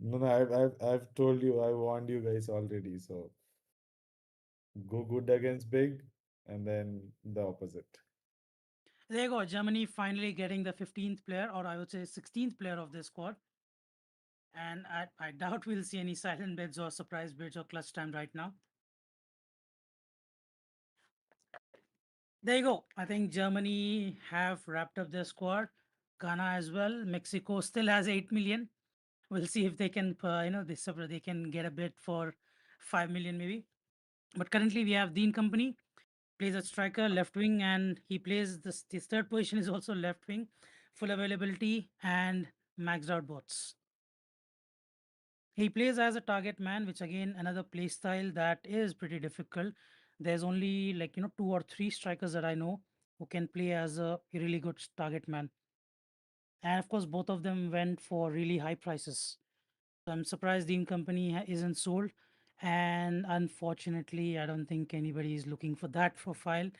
No, no, I've told you, I warned you guys already. So go good against big, and then the opposite. There you go. Germany finally getting the 15th player, or I would say 16th player of this squad. And I doubt we'll see any silent bids or surprise bids or clutch time right now. There you go. I think Germany have wrapped up their squad. Ghana as well. Mexico still has 8 million. We'll see if they can, they can get a bid for 5 million maybe. But currently we have Dean Company plays at striker, left wing, and he plays this. His third position is also left wing, full availability and maxed out bots. He plays as a target man, which again another play style that is pretty difficult. There's only like two or three strikers that I know who can play as a really good target man. And of course, both of them went for really high prices. So I'm surprised Dean Company isn't sold. And unfortunately, I don't think anybody is looking for that profile.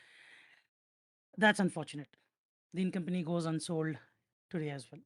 That's unfortunate. Dean Company goes unsold today as well.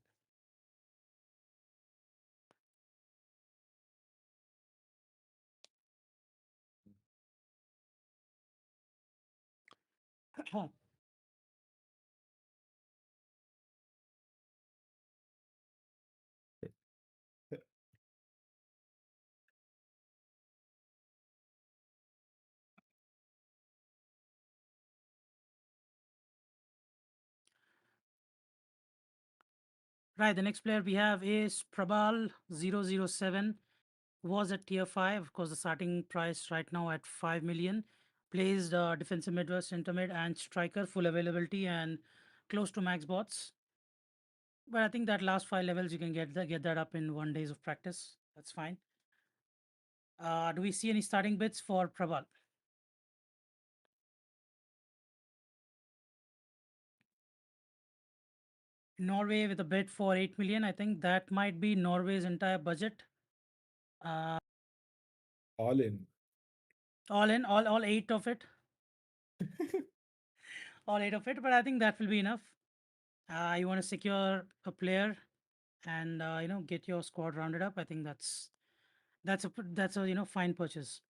Right, the next player we have is Prabal 007. Was at tier 5. Of course, the starting price right now at 5 million. Plays defensive midfield, center mid, and striker, full availability and close to max bots. But I think that last 5 levels you can get that up in 1 days of practice. That's fine. Do we see any starting bids for Prabal? Norway with a bid for 8 million. I think that might be Norway's entire budget. Uh, All in. all in, all eight of it, all eight of it. But I think that will be enough. You want to secure a player and get your squad rounded up. I think that's a fine purchase.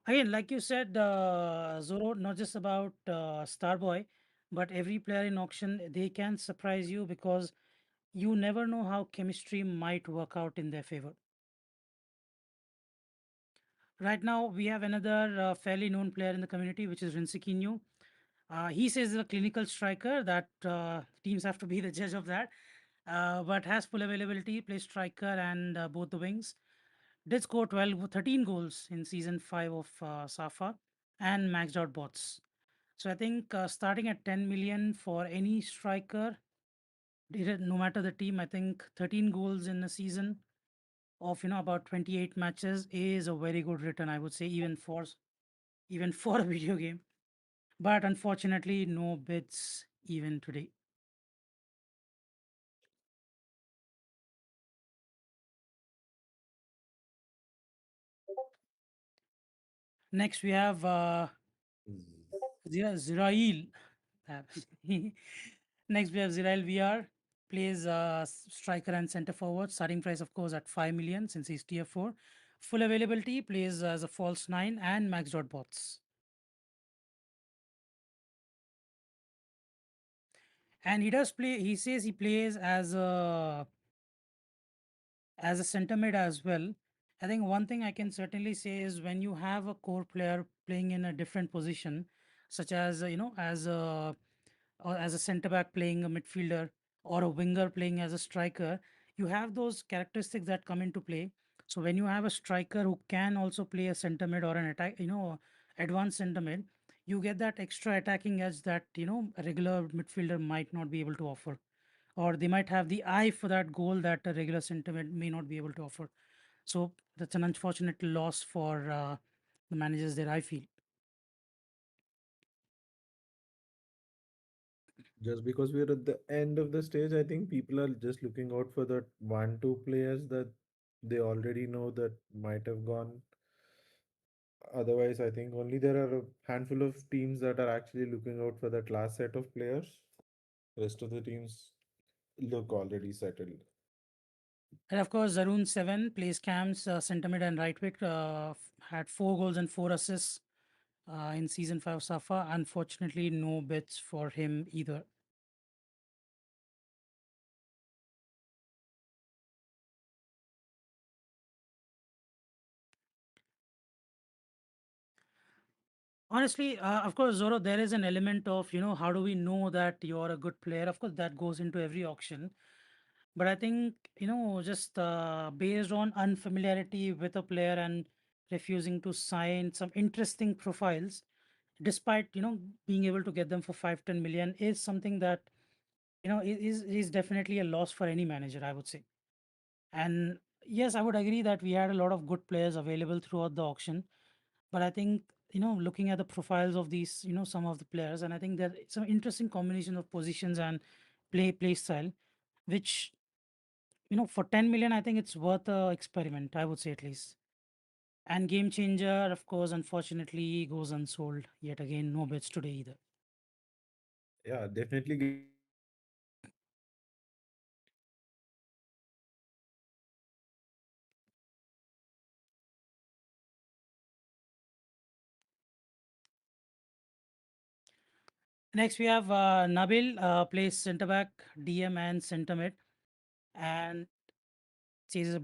Again, like you said, Zoro, not just about Starboy, but every player in auction they can surprise you because you never know how chemistry might work out in their favor. Right now, we have another fairly known player in the community, which is Rinsikinho. He says he's a clinical striker that teams have to be the judge of that, but has full availability, plays striker and both the wings. Did score 13 goals in season 5 of SAFA and maxed out bots. So I think starting at 10 million for any striker, no matter the team, I think 13 goals in a season of about 28 matches is a very good return, I would say, even for a video game. But unfortunately, no bids even today. Next, we have Zirail. Uh, Next, we have Zirail VR. Plays striker and center forward. Starting price, of course, at 5 million since he's tier 4. Full availability, plays as a false 9 and max dot bots. And he does play, he says he plays as a center mid as well. I think one thing I can certainly say is when you have a core player playing in a different position, such as as a or as a centre back playing a midfielder or a winger playing as a striker, you have those characteristics that come into play. So when you have a striker who can also play a centre mid or an attack, advanced centre mid, you get that extra attacking edge that a regular midfielder might not be able to offer, or they might have the eye for that goal that a regular centre mid may not be able to offer. So that's an unfortunate loss for the managers there, I feel. Just because we're at the end of the stage, I think people are just looking out for the 1, 2 players that they already know that might have gone. Otherwise, I think only there are a handful of teams that are actually looking out for that last set of players. Rest of the teams look already settled. And of course, Zaroon 7 plays cams, centre mid and right wick. Had 4 goals and 4 assists in season 5 Safa. Unfortunately, no bets for him either. Honestly, of course, Zoro, there is an element of, how do we know that you're a good player? Of course, that goes into every auction. But I think, just based on unfamiliarity with a player and refusing to sign some interesting profiles, despite, being able to get them for 5-10 million is something that, is definitely a loss for any manager, I would say. And yes, I would agree that we had a lot of good players available throughout the auction. But I think, looking at the profiles of these, some of the players, and I think there's some interesting combination of positions and play style, which, for 10 million, I think it's worth a experiment, I would say at least. And game changer, of course, unfortunately goes unsold. Yet again, no bids today either. Yeah, definitely game changer is one of the best players in the auction. Next, we have Nabil, plays centre back, DM, and centre mid. And says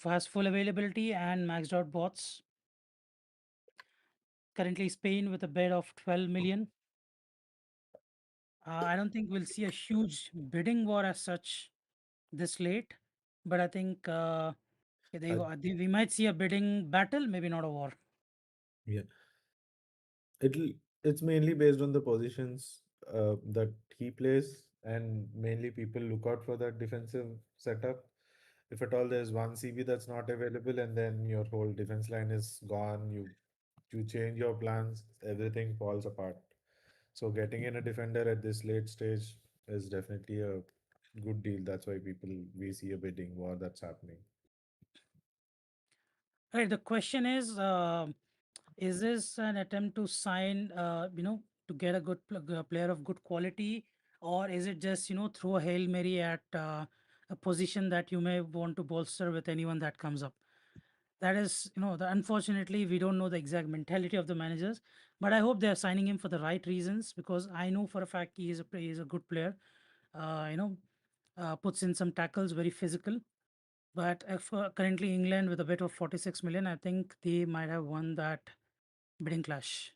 has full availability and maxed out bots. Currently, Spain with a bid of 12 million. I don't think we'll see a huge bidding war as such this late, but I think there you I, go. We might see a bidding battle, maybe not a war. yeah, it'll it's mainly based on the positions that he plays, and mainly people look out for that defensive setup. If at all there's one CB that's not available, and then your whole defense line is gone, you change your plans, everything falls apart. So getting in a defender at this late stage is definitely a good deal. That's why people we see a bidding war that's happening. Right. The question is this an attempt to sign, to get a player of good quality, or is it just, throw a hail mary at a position that you may want to bolster with anyone that comes up? That is, unfortunately, we don't know the exact mentality of the managers, but I hope they are signing him for the right reasons because I know for a fact he is a good player. Puts in some tackles, very physical. But if, currently England with a bid of 46 million, I think they might have won that bidding clash.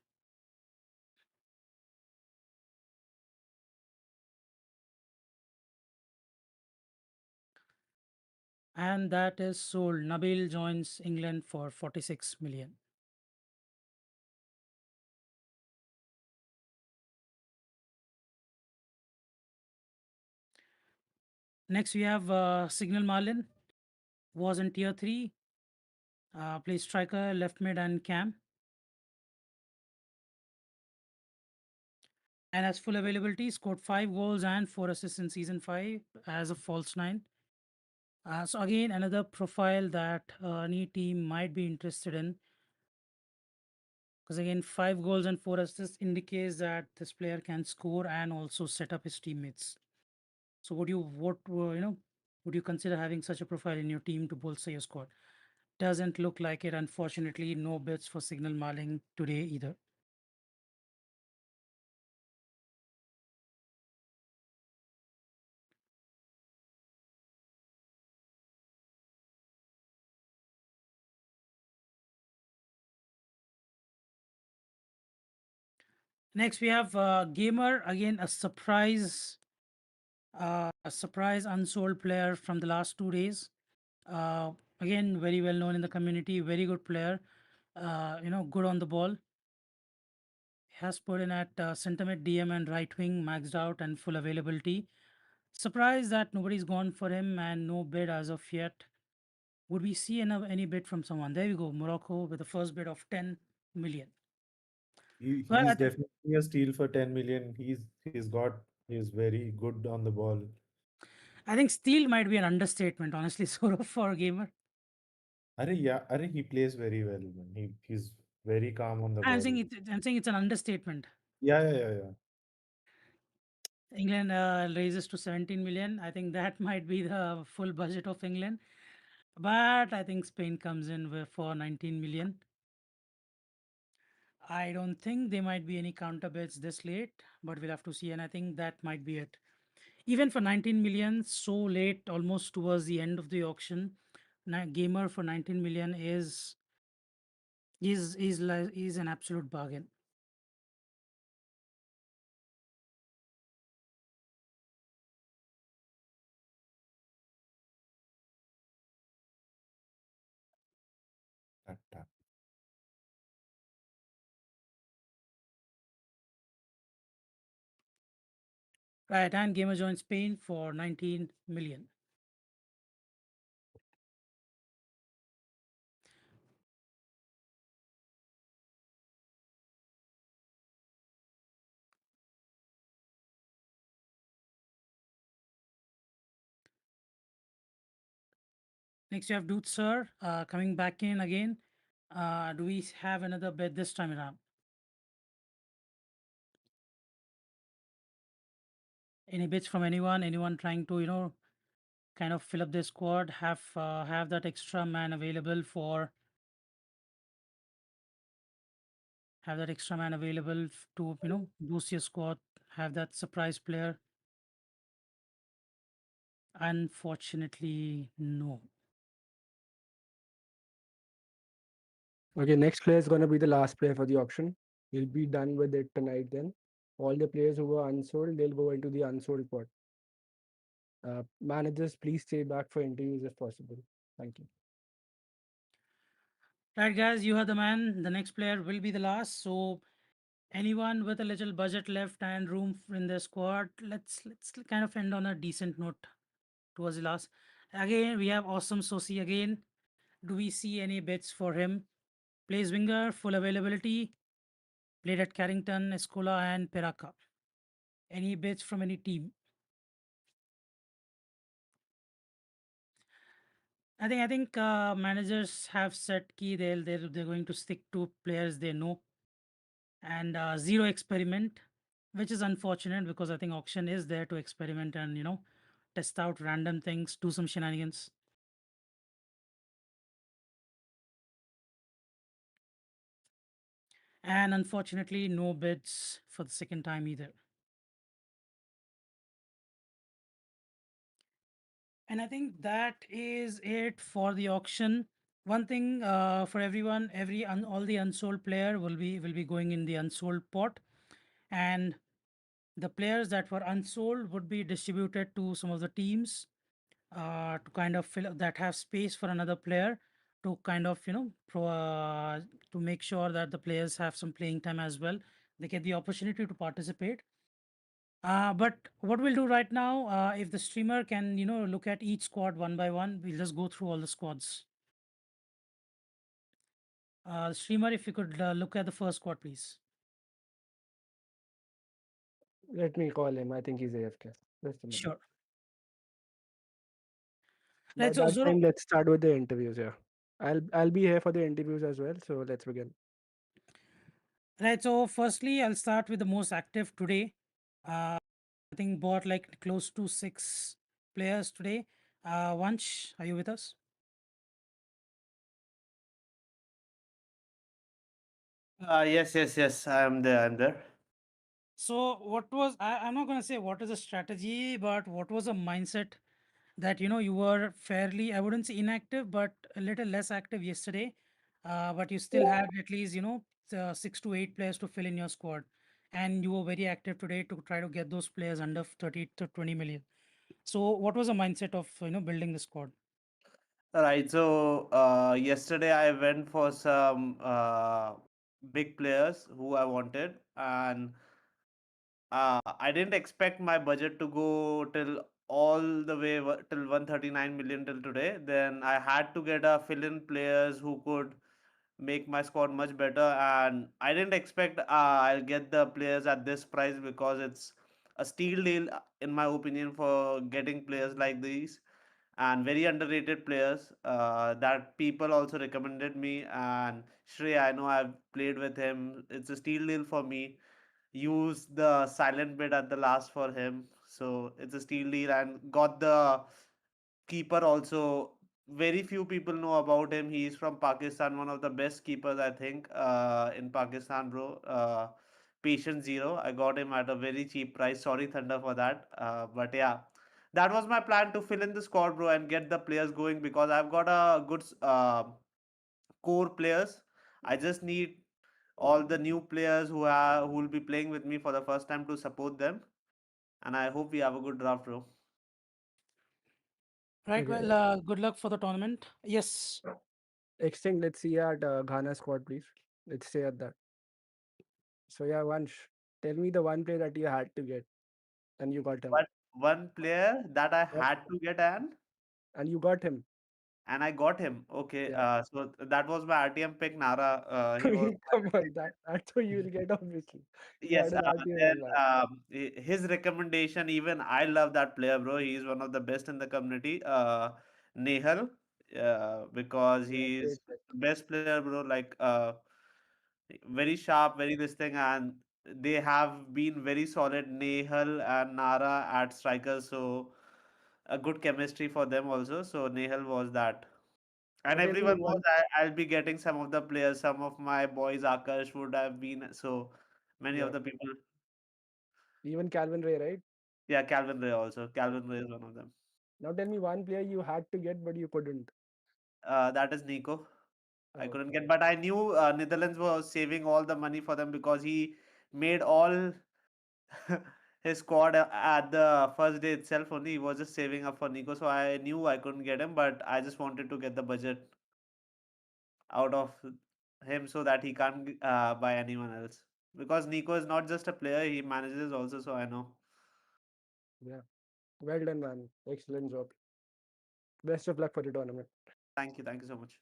And that is sold. Nabil joins England for 46 million. Next, we have Signal Marlin, was in tier 3, plays striker, left mid, and cam, and has full availability. Scored 5 goals and 4 assists in season 5 as a false nine. So again, another profile that any team might be interested in, because again, 5 goals and 4 assists indicates that this player can score and also set up his teammates. So would you consider having such a profile in your team to bolster your squad? Doesn't look like it. Unfortunately, no bids for Signal Marling today either. Next, we have Gamer, again a surprise unsold player from the last 2 days. Again, very well known in the community, very good player. Good on the ball. Has put in at center mid, DM, and right wing, maxed out and full availability. Surprised that nobody's gone for him and no bid as of yet. Would we see any bid from someone? There we go, Morocco with the first bid of 10 million. Well, He's definitely a steal for 10 million. He's very good on the ball. I think steal might be an understatement, honestly, sort of for a gamer. He plays very well, man. He's very calm on the ball. I'm saying it's an understatement. Yeah. England raises to 17 million. I think that might be the full budget of England. But I think Spain comes in for 19 million. I don't think there might be any counter bids this late, but we'll have to see. And I think that might be it. Even for 19 million, so late, almost towards the end of the auction, gamer for 19 million is an absolute bargain. Tap, tap. Right, and Gamer joined Spain for 19 million. Next, you have Dude Sir coming back in again. Do we have another bet this time around? Any bets from anyone? Anyone trying to, kind of fill up their squad? Have that extra man available for have that extra man available to boost your squad. Have that surprise player. Unfortunately, no. Okay, next player is going to be the last player for the auction. We'll be done with it tonight then. All the players who were unsold, they'll go into the unsold pot. Managers, please stay back for interviews if possible. Thank you. Right, guys, you are the man. The next player will be the last. So anyone with a little budget left and room in their squad, let's kind of end on a decent note towards the last. Again, we have Awesome Sosi again. Do we see any bets for him? Plays winger, full availability. Played at Carrington, Escola, and Peraka. Any bets from any team? I think managers have set key. They're going to stick to players they know and zero experiment, which is unfortunate because I think auction is there to experiment and test out random things, do some shenanigans. And unfortunately, no bids for the second time either. And I think that is it for the auction. One thing for everyone, all the unsold player will be going in the unsold pot, and the players that were unsold would be distributed to some of the teams to kind of fill that have space for another player to kind of to make sure that the players have some playing time as well. They get the opportunity to participate. But what we'll do right now, if the streamer can, look at each squad one by one, we'll just go through all the squads. Streamer, if you could look at the first squad, please. Let me call him. I think he's AFK. Just a minute. Sure. By Right. So that Zoro. time, let's start with the interviews. Yeah, I'll be here for the interviews as well. So let's begin. Right. So firstly, I'll start with the most active today. I think bought like close to 6 players today. Vansh, are you with us? Yes, I'm there. I'm there. So what was I'm not gonna say what is a strategy, but what was a mindset that you were fairly, I wouldn't say inactive, but a little less active yesterday. But you still had at least 6 to 8 players to fill in your squad, and you were very active today to try to get those players under 30 to 20 million. So what was the mindset of building the squad? Right. So yesterday I went for some big players who I wanted, and I didn't expect my budget to go till all the way till 139 million till today. Then I had to get a fill-in players who could make my squad much better, and I didn't expect I'll get the players at this price because it's a steal deal in my opinion for getting players like these and very underrated players that people also recommended me. And Shrey, I know I've played with him. It's a steal deal for me. Use the silent bid at the last for him, so it's a steal deal, and got the keeper also. Very few people know about him. He is from Pakistan, one of the best keepers I think in Pakistan, bro. Patient Zero. I got him at a very cheap price. Sorry, Thunder, for that. But yeah, that was my plan to fill in the squad, bro, and get the players going because I've got a good core players. I just need all the new players who will be playing with me for the first time to support them, and I hope we have a good draft, bro. Right. Okay. Well, good luck for the tournament. Yes. Extinct, let's see at Ghana squad, please. Let's stay at that. So yeah, Vansh, tell me the one player that you had to get and you got him. But one player that I Yep. had to get And you got him. and I got him. Okay, Yeah. so that was my RTM pick, Nara. He was Come on, that's what you will get, obviously. You had yes. an RTM Then as well. his recommendation. Even I love that player, bro. He's one of the best in the community. Nehal, because Yeah, great he's pick. the best player, bro. Like very sharp, very this thing, and they have been very solid. Nehal and Nara at strikers, so a good chemistry for them also. So Nehal was that. Now And tell me everyone knows one. I'll be getting some of the players. Some of my boys, Akash, would have been. So many of Yeah, the people. even Calvin Ray, right? Yeah, Calvin Ray also. Calvin Ray is one of them. Now tell me one player you had to get but you couldn't. That is Nico. I Oh, couldn't get, but I knew Netherlands was saving all the money for them because he made all his squad at the first day itself only. He was just saving up for Nico, so I knew I couldn't get him, but I just wanted to get the budget out of him so that he can't buy anyone else. Because Nico is not just a player, he manages also, so I know. yeah. Well done, man. Excellent job. Best of luck for the tournament. Thank you so much.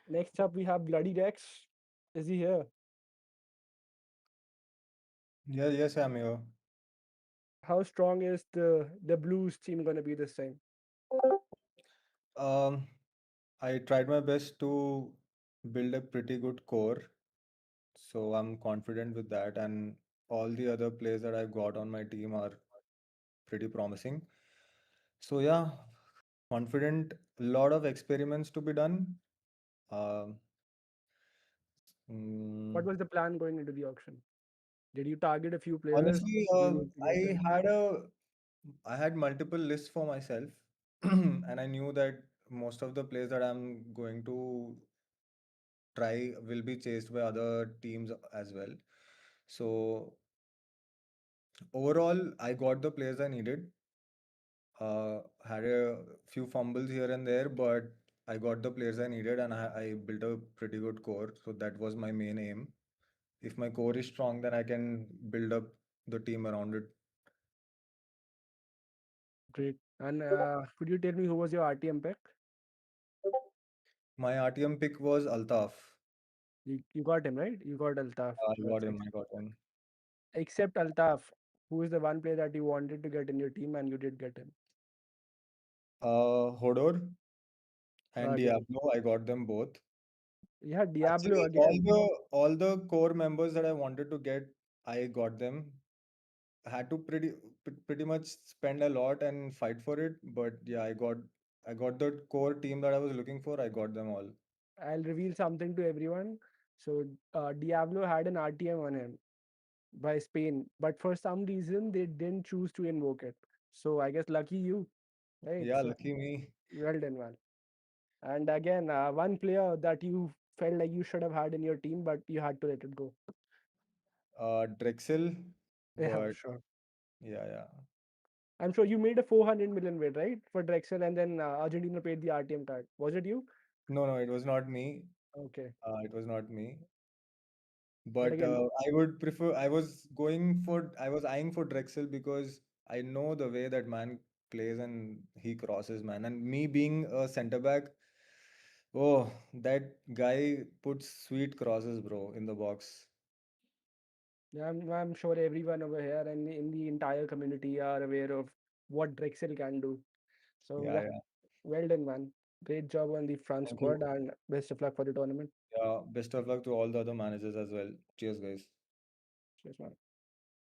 Next up, we have Bloody Rex. Is he here? Yeah, yes, I'm here. How strong is the Blues team gonna be this time? Um, I tried my best to build a pretty good core, so I'm confident with that. And all the other players that I've got on my team are pretty promising. So yeah, confident. A lot of experiments to be done. Um, What mm, was the plan going into the auction? Did you target a few players? Honestly, You need to get them. I had multiple lists for myself, and I knew that most of the players that I'm going to try will be chased by other teams as well. So overall, I got the players I needed. Had a few fumbles here and there, but I got the players I needed, and I built a pretty good core. So that was my main aim. If my core is strong, then I can build up the team around it. Great. And could you tell me who was your RTM pick? My RTM pick was Altaf. You got him, right? You got Altaf. I got That's him. I excellent. got him. Except Altaf, who is the one player that you wanted to get in your team and you did get him? Hodor and Again. Diablo. I got them both. Yeah, Diablo Actually, again. all the core members that I wanted to get, I got them. I had to pretty much spend a lot and fight for it, but yeah, I got the core team that I was looking for. I got them all. I'll reveal something to everyone. So Diablo had an RTM on him by Spain, but for some reason they didn't choose to invoke it. So I guess lucky you, right? Yeah, So lucky me. well done, man. And again, one player that you felt like you should have had in your team, but you had to let it go. Drexel, Yeah, but sure. yeah, yeah. I'm sure you made a 400 million bid, right, for Drexel, and then Argentina paid the RTM card. Was it you? No, no, it was not me. Okay, It was not me. but But again, I would prefer. I was going for. I was eyeing for Drexel because I know the way that man plays and he crosses, man. And me being a center back, oh, that guy puts sweet crosses, bro, in the box. yeah, I'm sure everyone over here and in the entire community are aware of what Drexel can do. So Yeah, yeah, yeah. well done, man. Great job on the front Thank you. squad, and best of luck for the tournament. Yeah, best of luck to all the other managers as well. Cheers, guys. Cheers, man.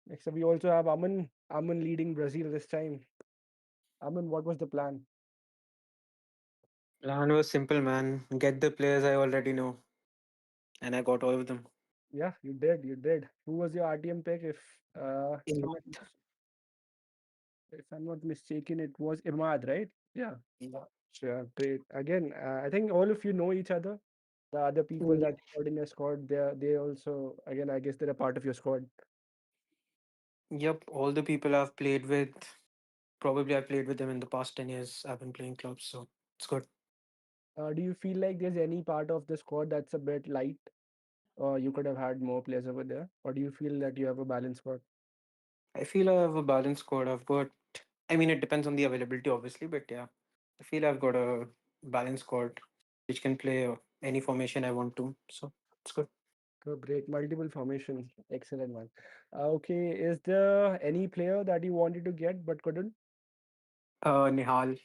Next up, we also have Aman. Aman leading Brazil this time. Aman, what was the plan? Plan was simple, man. Get the players I already know, and I got all of them. Yeah, you did. You did. Who was your RTM pick? If I'm not Impact. if I'm not mistaken, it was Imad, right? Yeah. Yeah. Sure. Great. Again, I think all of you know each other. The other people Mm, that you got in your squad, they also again, I guess they're a part of your squad. Yep, all the people I've played with, probably I played with them in the past 10 years. I've been playing clubs, so it's good. Do you feel like there's any part of the squad that's a bit light, or you could have had more players over there, or do you feel that you have a balanced squad? I feel I have a balanced squad. I've got, I mean, it depends on the availability, obviously, but yeah, I feel I've got a balanced squad which can play any formation I want to. So it's good. Great, multiple formations, excellent one. Okay, is there any player that you wanted to get but couldn't? Nihal.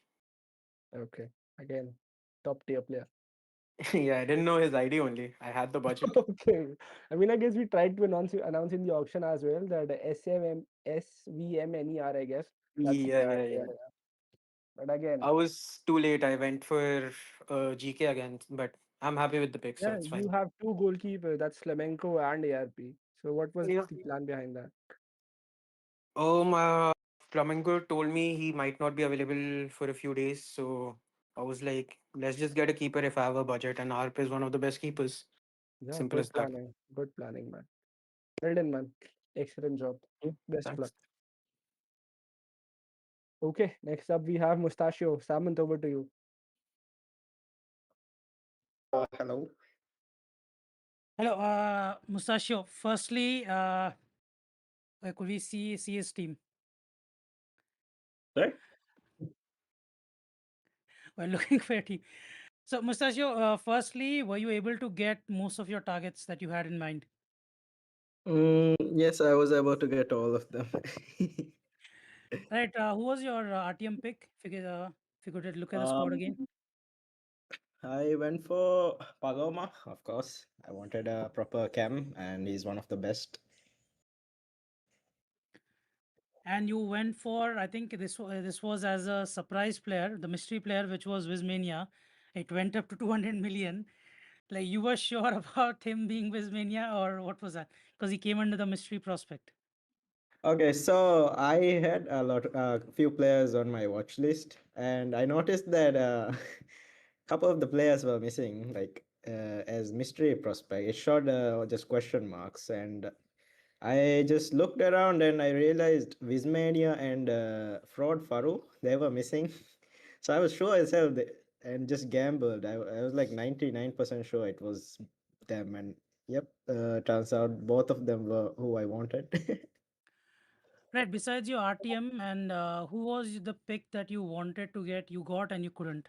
Okay, again, top tier player. Yeah, I didn't know his ID only. I had the budget. Okay, I mean, I guess we tried to announce in the auction as well that SVMNER, I guess that's Yeah, my yeah, idea. yeah. But again, I was too late. I went for GK again, but I'm happy with the pick, so yeah, it's you fine. have two goalkeepers. That's Flamenco and ARP. So what was Yeah. the plan behind that? My Flamengo told me he might not be available for a few days, so I was like, let's just get a keeper if I have a budget, and ARP is one of the best keepers. Yeah, Simple as that. good planning, man. Well done, man. Excellent job. Yeah, Best of luck. thanks. Okay, next up we have Mustachio. Samant, over to you. Hello. Hello, Mustachio. Firstly, could we see his team? Right? We're looking for a team. So, Mustachio, firstly, were you able to get most of your targets that you had in mind? Yes, I was able to get all of them. Right. Who was your RTM pick? If you could look at the squad um, again. I went for Paloma, of course. I wanted a proper cam, and he's one of the best. And you went for, I think this was as a surprise player, the mystery player, which was Wizmania. It went up to 200 million. Like, you were sure about him being Wizmania, or what was that? Because he came under the mystery prospect. Okay, so I had few players on my watch list, and I noticed that couple of the players were missing, like as mystery prospect. It showed just question marks, and I just looked around and I realized Wizmania and Fraud Faru, they were missing. So I was sure as hell and just gambled. I was like 99% sure it was them. And yep, turns out both of them were who I wanted. Right. Besides your RTM, and who was the pick that you wanted to get, you got and you couldn't?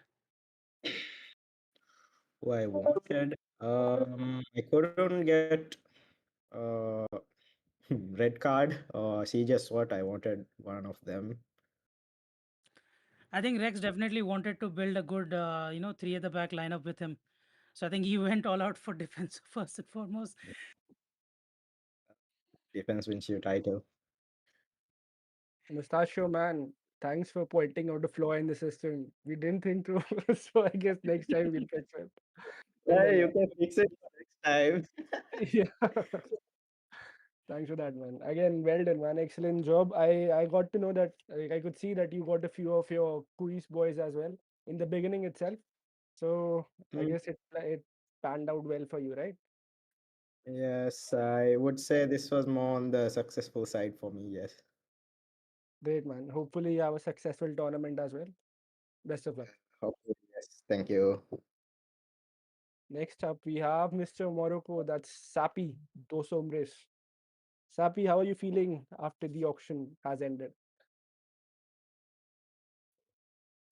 Who I wanted. I couldn't get uh, red card or see just what I wanted one of them. I think Rex definitely wanted to build a good, three at the back lineup with him. So I think he went all out for defense first and foremost. Defense wins you title. Mustachio, man, thanks for pointing out the flaw in the system. We didn't think through, so I guess next time we'll fix it. Well Yeah, done, you man. can fix it next time. Yeah. Thanks for that, man. Again, well done, man. Excellent job. I got to know that, like, I could see that you got a few of your quiz boys as well in the beginning itself. So I Mm, guess it panned out well for you, right? yes, I would say this was more on the successful side for me. Yes. Great, man. Hopefully you have a successful tournament as well. Best of luck. Hopefully, yes. Thank you. Next up, we have Mr. Morocco. That's Sapi Dos Hombres. Sapi, how are you feeling after the auction has ended?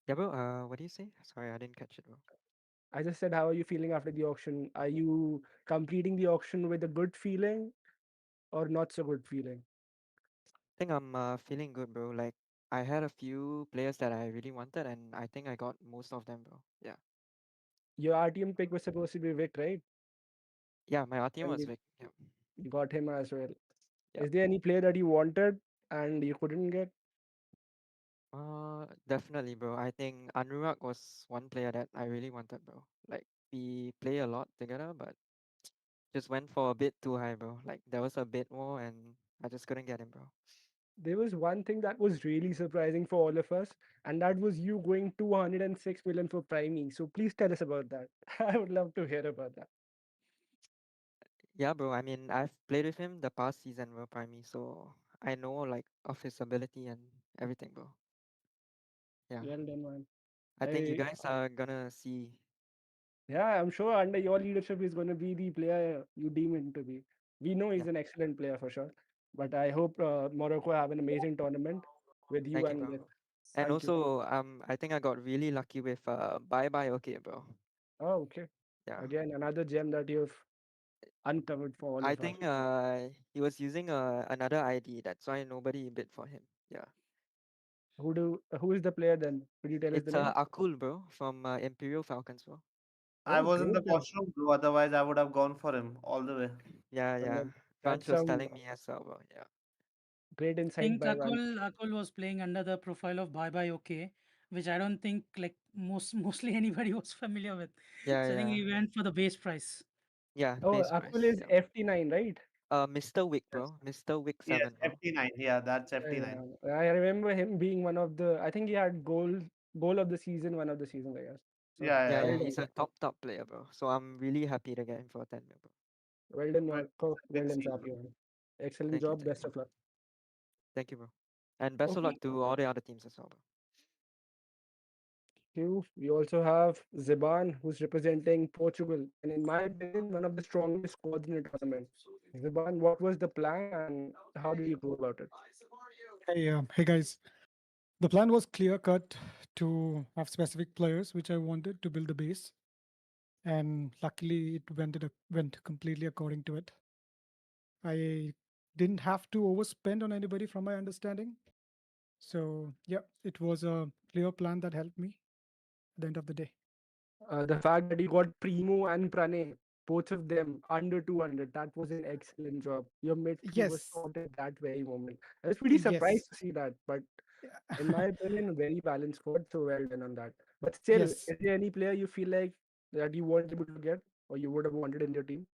Yeah, bro. What do you say? Sorry, I didn't catch it, bro. I just said, how are you feeling after the auction? Are you completing the auction with a good feeling or not so good feeling? I think I'm feeling good, bro. Like I had a few players that I really wanted, and I think I got most of them, bro. Yeah, Your RTM pick was supposed to be Vic, right? yeah. My RTM And was you, Vic. Yeah, you got him as well. yeah. Is there any player that you wanted and you couldn't get? Definitely, bro. I think Anurag was one player that I really wanted, bro. Like we play a lot together, but just went for a bit too high, bro. Like there was a bit more, and I just couldn't get him, bro. There was one thing that was really surprising for all of us, and that was you going 206 million for Primey. So please tell us about that. I would love to hear about that. Yeah, bro. I mean, I've played with him the past season, bro, Primary, so I know like of his ability and everything, bro. Yeah. Well done, man. I think you I guys are gonna see. Yeah, I'm sure under your leadership he's going to be the player you deem him to be. We know Yeah. he's an excellent player for sure. But I hope Morocco have an amazing tournament with you Thank you, and bro. with. And Thank you. also, I think I got really lucky with bye bye okay, bro. Oh, okay. Yeah. Again, another gem that you've uncovered for all I of us. think he was using another ID. That's why nobody bid for him. Yeah. Who is the player then? Could you tell us the It's name? Akul, bro, from Imperial Falcons, bro. I Oh, was in the great then. costume, bro. Otherwise, I would have gone for him all the way. Yeah, Well yeah. then, that's Vanch was some telling me as well, bro. Yeah. great I insight think by Van. Akul was playing under the profile of Bye Bye OK, which I don't think like mostly anybody was familiar with. Yeah, So I think yeah. he went for the base price. Yeah, Oh, base Akul price. is Yeah. FT9, right? Mr. Wick, Yes. bro. Mr. Wick Yes, 7, bro. FT9. Yeah, that's Yeah, FT9. yeah. I remember him being one of the. I think he had goal of the season, one of the seasons, I guess. So Yeah, Yeah, yeah, well yeah. yeah. done, He's a bro. top player, bro. So I'm really happy to get him for 10 mil, bro. Well done, Well, Marco. Well big done, scene, Safi, bro. man. Excellent job. Thank Best you, of luck. thank you, bro. And best of Okay. luck to all the other teams as well, bro. You. We also have Ziban, who's representing Portugal, and in my opinion, one of the strongest squads in the tournament. Ziban, what was the plan and how did you go about it? Hey guys. The plan was clear cut to have specific players which I wanted to build the base, and luckily it went completely according to it. I didn't have to overspend on anybody from my understanding. So yeah, it was a clear plan that helped me at the end of the day. The fact that you got Primo and Pranay, both of them under 200, that was an excellent job. Your midfield was Yes, sorted that very moment. I was pretty surprised yes, to see that, but in my yeah. opinion, a very balanced squad, so well done on that. But still, Yes. is there any player you feel like that you weren't able to get or you would have wanted in your team?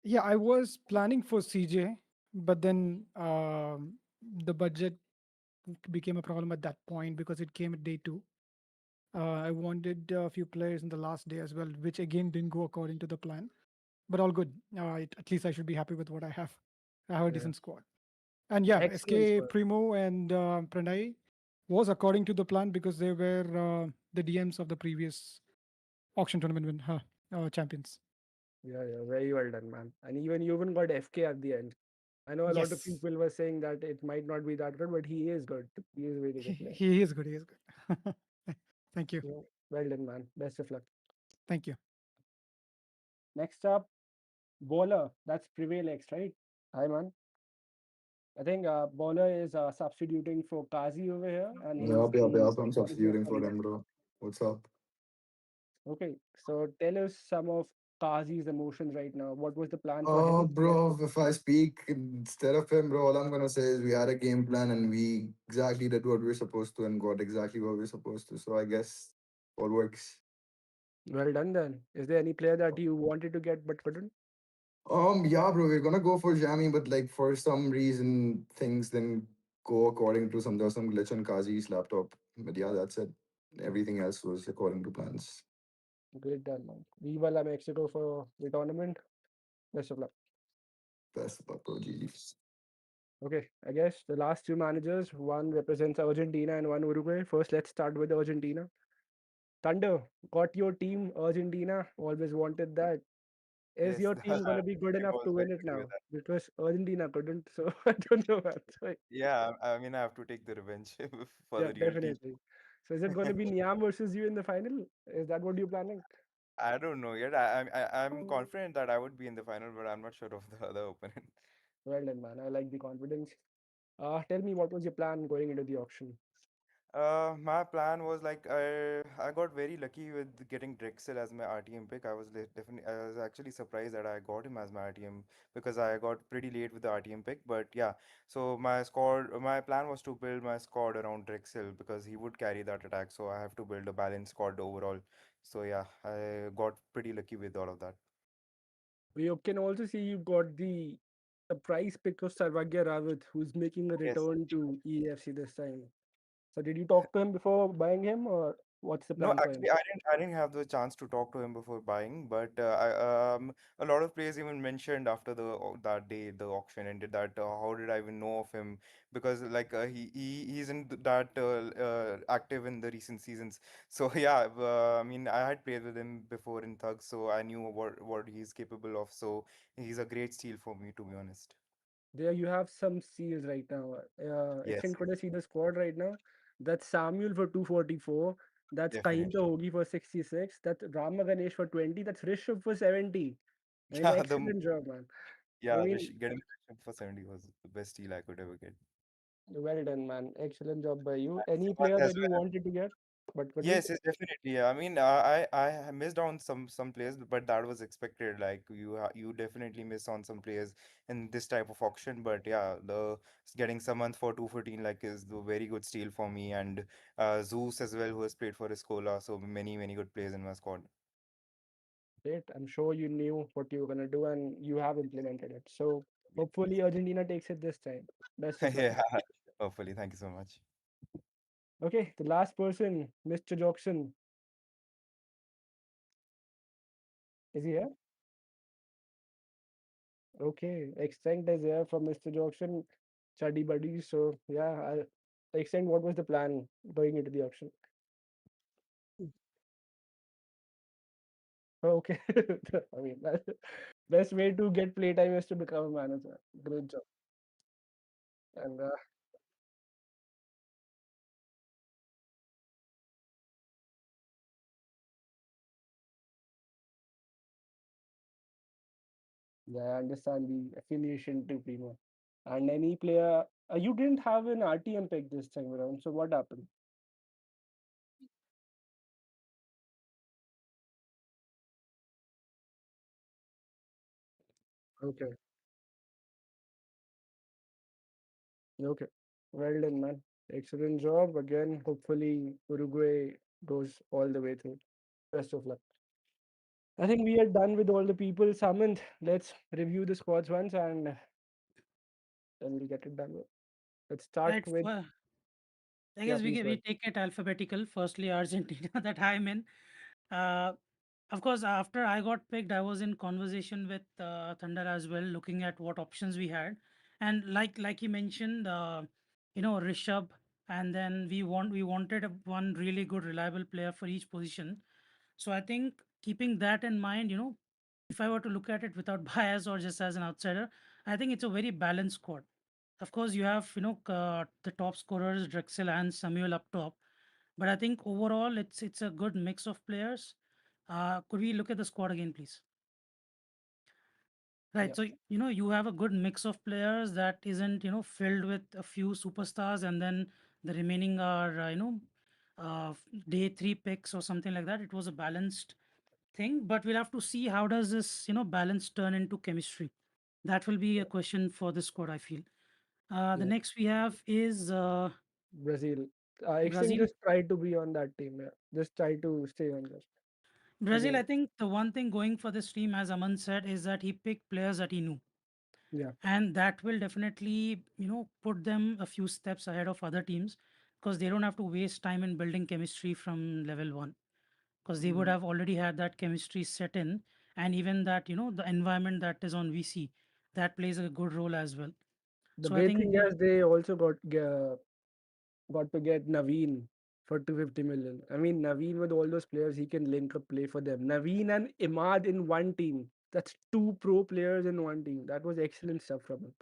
Yeah, I was planning for CJ, but then the budget became a problem at that point because it came at day two. I wanted a few players in the last day as well, which again didn't go according to the plan. But all good. At least I should be happy with what I have. I have a Yeah. decent squad. And yeah, Excellent SK, squad. Primo, and Pranay was according to the plan because they were the DMs of the previous auction tournament champions. Yeah, yeah, very well done, man. And even you even got FK at the end. I know a lot of Yes, people were saying that it might not be that good, but he is good. He is a very he, good player. he is good. He is good. Thank you. Yeah, well done, man. Best of luck. Thank you. Next up, Bowler. That's Prevail X, right? Hi, man. I think Bowler is substituting for Kazi over here, and he's Yup, yup, the yup. I'm manager substituting for for you. them, bro. What's up? Okay, so tell us some of Kazi's emotions right now. What was the plan for Oh, him? What bro, if I speak instead of him, bro, all I'm gonna say is we had a game plan and we exactly did what we were supposed to and got exactly what we were supposed to. So I guess all works. well done then. Is there any player that you wanted to get but couldn't? Yeah, bro, we're gonna go for Jammy, but like for some reason things didn't go according to some there was some glitch on Kazi's laptop. But yeah, that's it. Everything else was according to plans. Great done, man. Viva la Mexico for the tournament. Best of luck. Best of luck, bro. GG's. Okay, I guess the last two managers, one represents Argentina and one Uruguay. First, let's start with Argentina. Thunder, got your team, Argentina. Always wanted that. Is Yes, your team going my to be good team enough was to very win it happy with now? that. Because Argentina couldn't, so I don't know. Man. So, Yeah, I mean, I have to take the revenge for yeah, the real team. definitely. So, is it going to be Niam versus you in the final? Is that what you're planning? I don't know yet. I'm confident that I would be in the final, but I'm not sure of the other opponent. Well done, man. I like the confidence. Tell me, what was your plan going into the auction? My plan was like I got very lucky with getting Drexel as my RTM pick. Definitely I was actually surprised that I got him as my RTM because I got pretty late with the RTM pick. But yeah, so my plan was to build my squad around Drexel because he would carry that attack. So I have to build a balanced squad overall. So yeah, I got pretty lucky with all of that. We can also see you got the surprise pick of Sarvagya Rawat, who's making a Yes. return to EAFC this time. So did you talk to him before buying him, or What's the No, plan for him? actually, I didn't have the chance to talk to him before buying, but a lot of players even mentioned after that day the auction ended that how did I even know of him? Because like he isn't that active in the recent seasons. So yeah, I mean I had played with him before in Thugs, so I knew what he's capable of. So he's a great steal for me, to be honest. There you have some seals right now. Yes, Extend could I see the squad right now? That's Samuel for 244. That's Kahim definitely. Hogi for 66. That's Rama Ganesh for 20. That's Rishabh for 70. I mean, Yeah, the excellent job, man. I yeah, mean, getting Rishabh for 70 was the best deal I could ever get. well done, man. Excellent job by you. And Any Samant player as that you well. wanted to get but couldn't? Yes, yes, definitely. Yeah. I mean, I missed on some players, but that was expected. Like you definitely miss on some players in this type of auction. But yeah, the getting Samant for 214 like is the very good steal for me, and Zeus as well, who has played for Escola. So many good players in my squad. Great. I'm sure you knew what you were gonna do and you have implemented it. So hopefully Argentina takes it this time. Best of luck. Yeah, hopefully. Thank you so much. Okay, the last person, Mr. Jackson. Is he here? Okay, extent is here from Mr. Jackson, study buddy. So yeah, extent. What was the plan going into the auction? Okay, I mean, best way to get playtime is to become a manager. Great job. And yeah, I understand the affiliation to Primo. And any player, you didn't have an RTM pick this time around. So what happened? Okay, okay, well done, man. Excellent job again. Hopefully, Uruguay goes all the way through. Best of luck. I think we are done with all the people summoned. Let's review the squads once and then we'll get it done with. Let's start Right. with, I yeah, guess please go we ahead. take it alphabetical. Firstly, Argentina that I'm in. Uh, of course, after I got picked, I was in conversation with Thunder as well, looking at what options we had, and like you mentioned, Rishabh, and then we wanted one really good, reliable player for each position. So I think keeping that in mind, if I were to look at it without bias or just as an outsider, I think it's a very balanced squad. Of course, you have the top scorers Drexel and Samuel up top, but I think overall it's a good mix of players. Could we look at the squad again, please? Right. Yeah, So you have a good mix of players that isn't filled with a few superstars, and then the remaining are day three picks or something like that. It was a balanced thing, but we'll have to see how does this balance turn into chemistry. That will be a question for the squad, I feel. The yeah. next we have is Brazil. Extend Brazil. just try to be on that team. Yeah. Just try to stay on this. Brazil, I Again, think the one thing going for this team, as Aman said, is that he picked players that he knew. yeah. And that will definitely, put them a few steps ahead of other teams because they don't have to waste time in building chemistry from level one because they would Mm, have already had that chemistry set in. And even that, the environment that is on VC, that plays a good role as well. the So I great think thing is they also got to get Naveen for 250 million. I mean, Naveen with all those players, he can link up play for them. Naveen and Imad in one team. That's two pro players in one team. That was excellent stuff from him.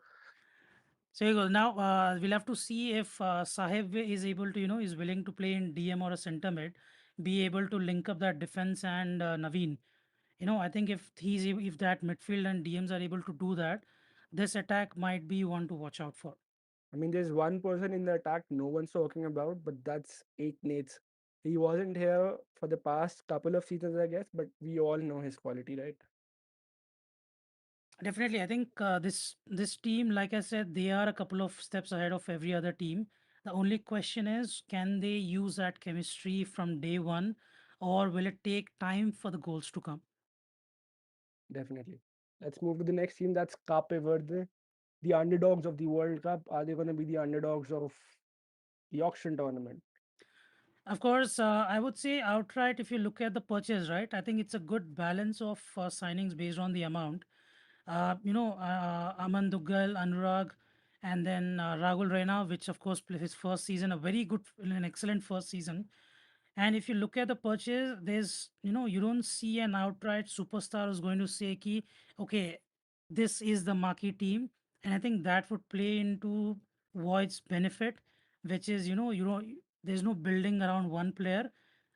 so you go. Now we'll have to see if Sahib is able to, is willing to play in DM or a center mid, be able to link up that defense and Naveen. I think if that midfield and DMs are able to do that, this attack might be one to watch out for. I mean, there's one person in the attack no one's talking about, but that's Eight Nates. He wasn't here for the past couple of seasons, I guess, but we all know his quality, right? Definitely, I think this team, like I said, they are a couple of steps ahead of every other team. The only question is, can they use that chemistry from day one, or will it take time for the goals to come? Definitely. Let's move to the next team. That's Cape Verde, the underdogs of the World Cup. Are they going to be the underdogs of the auction tournament? Of course, I would say outright, if you look at the purchase, right, I think it's a good balance of signings based on the amount. Aman Duggal, Anurag, and then Rahul Reina, which of course played his first season, a very good, an excellent first season. And if you look at the purchase, you don't see an outright superstar who's going to say, ki, okay, this is the marquee team. And I think that would play into Void's benefit, which is, there's no building around one player,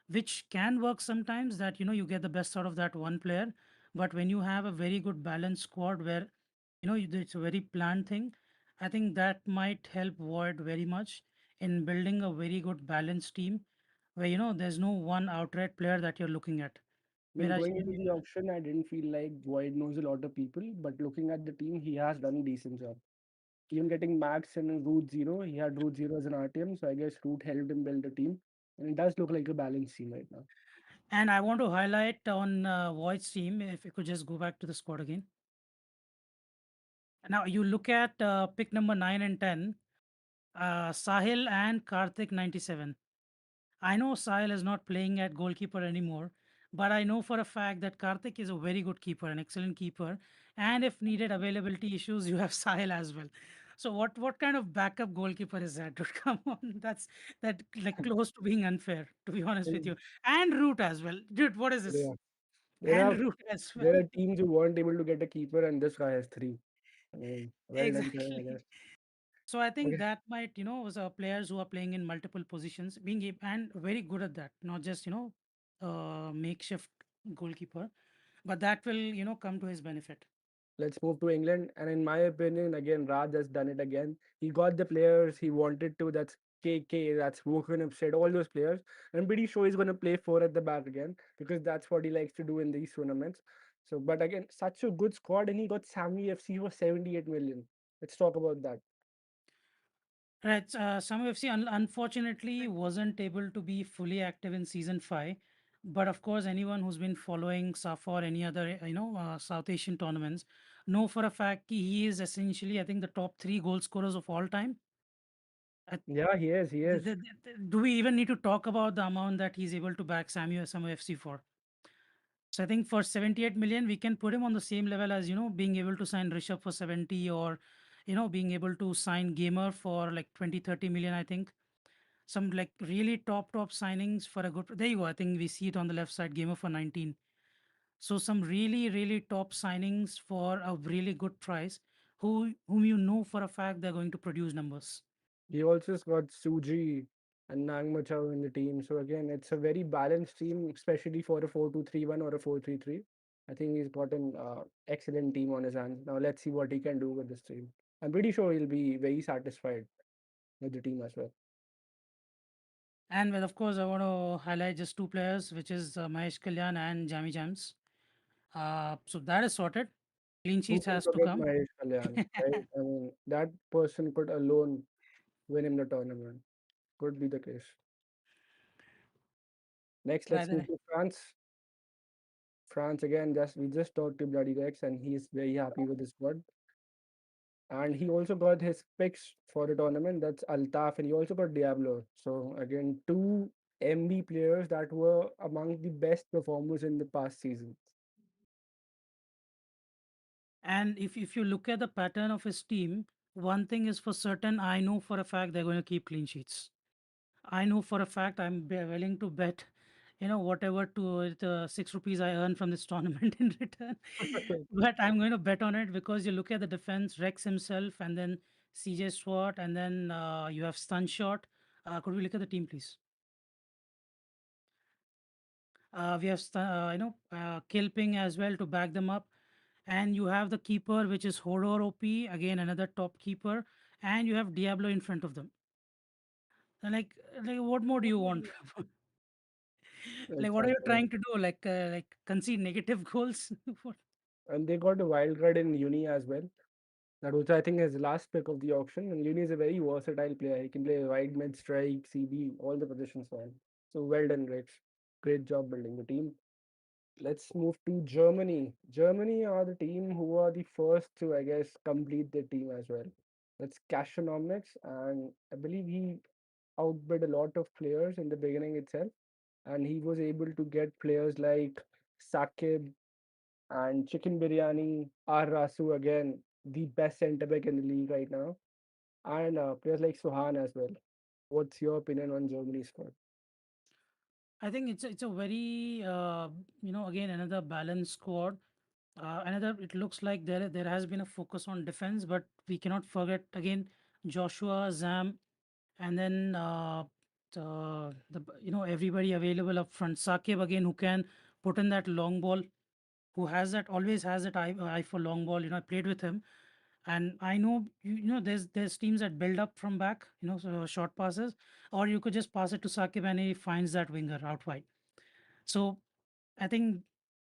which can work sometimes that, you get the best out of that one player. But when you have a very good balanced squad where, it's a very planned thing, I think that might help Void very much in building a very good balanced team where there's no one outright player that you're looking at. I mean, Whereas going into the auction, I didn't feel like Void knows a lot of people, but looking at the team, he has done a decent job. Even getting Max and Root Zero, he had Root Zero as an RTM, so I guess Root helped him build the team. And it does look like a balanced team right now. and I want to highlight on Void's team, if you could just go back to the squad again. Now you look at pick number 9 and 10, Sahil and Karthik 97. I know Sahil is not playing at goalkeeper anymore, but I know for a fact that Karthik is a very good keeper, an excellent keeper. And if needed availability issues, you have Sahil as well. So what kind of backup goalkeeper is that? Dude, come on, that's that like close to being unfair, to be honest with you. And Root as well, dude. What is this? Yeah. There And are Root as well. there are teams who weren't able to get a keeper, and this guy has three. I mean, well done to him, I Exactly. guess. So I think Okay, that might, was players who are playing in multiple positions, and very good at that, not just makeshift goalkeeper, but that will come to his benefit. let's move to England. And in my opinion, again, Raj has done it again. He got the players he wanted to. That's KK, that's Woken upset, all those players. I'm pretty sure he's going to play four at the back again because that's what he likes to do in these tournaments. So, but again, such a good squad, and he got Sammy FC for 78 million. Let's talk about that. Right. Some FC unfortunately wasn't able to be fully active in season 5. But of course, anyone who's been following SAFA or any other, South Asian tournaments know for a fact he is essentially, I think, the top three goal scorers of all time. Uh, Yeah, he is. He is. do we even need to talk about the amount that he's able to back Samu FC for? So I think for 78 million, we can put him on the same level as, being able to sign Rishabh for 70, or, being able to sign Gamer for like 20, 30 million, I think. Some like really top signings for a good. There you go. I think we see it on the left side, Gamer for 19. So some really, really top signings for a really good price, whom you know for a fact they're going to produce numbers. He also has got Suji and Nangmachao in the team. So again, it's a very balanced team, especially for a 4-2-3-1 or a 4-3-3. I think he's got an excellent team on his hands. Now let's see what he can do with this team. I'm pretty sure he'll be very satisfied with the team as well. And well, of course, I want to highlight just two players, which is Mahesh Kalyan and Jamie Jams. So that is sorted. Clean Who sheets can has to forget come. Mahesh Kalyan, right? I mean, that person could alone win him the tournament. Could be the case. Next, Right let's then. move to France. France again. Just we just talked to Bloody Rex, and he's very happy with his squad. And he also got his picks for the tournament. That's Altaf, and he also got Diablo. So again, two MB players that were among the best performers in the past seasons. And if you look at the pattern of his team, one thing is for certain, I know for a fact they're going to keep clean sheets. I know for a fact willing to bet, whatever to the 6 rupees I earn from this tournament in return. But I'm going to bet on it because you look at the defense, Rex himself, and then CJ Swart, and then you have Stun Shot. Could we look at the team, please? We have Kilping as well to back them up, and you have the keeper, which is Hodor OP, again another top keeper, and you have Diablo in front of them. And like what more do you want? Like what are you Exactly. trying to do? Like concede negative goals? What? And they got a wild card in Uni as well. That was, I think, his last pick of the auction. And Uni is a very versatile player. He can play wide, mid, strike, CB, all the positions, man. So well done, Rex. Great job building the team. Let's move to Germany. Germany are the team who are the first to, I guess, complete their team as well. That's Cashonomics, and I believe he outbid a lot of players in the beginning itself, and he was able to get players like Sakib and Chicken Biryani, R Rasu again, the best centre back in the league right now, and players like Suhan as well. What's your opinion on Germany's squad? I think it's a very again another balanced squad. Another, it looks like there has been a focus on defense, but we cannot forget again Joshua, Zam, and then everybody available up front. Sakib again, who can put in that long ball, who has that always has that eye for long ball. I played with him, and I know there's teams that build up from back, so short passes, or you could just pass it to Sakib and he finds that winger out wide. So I think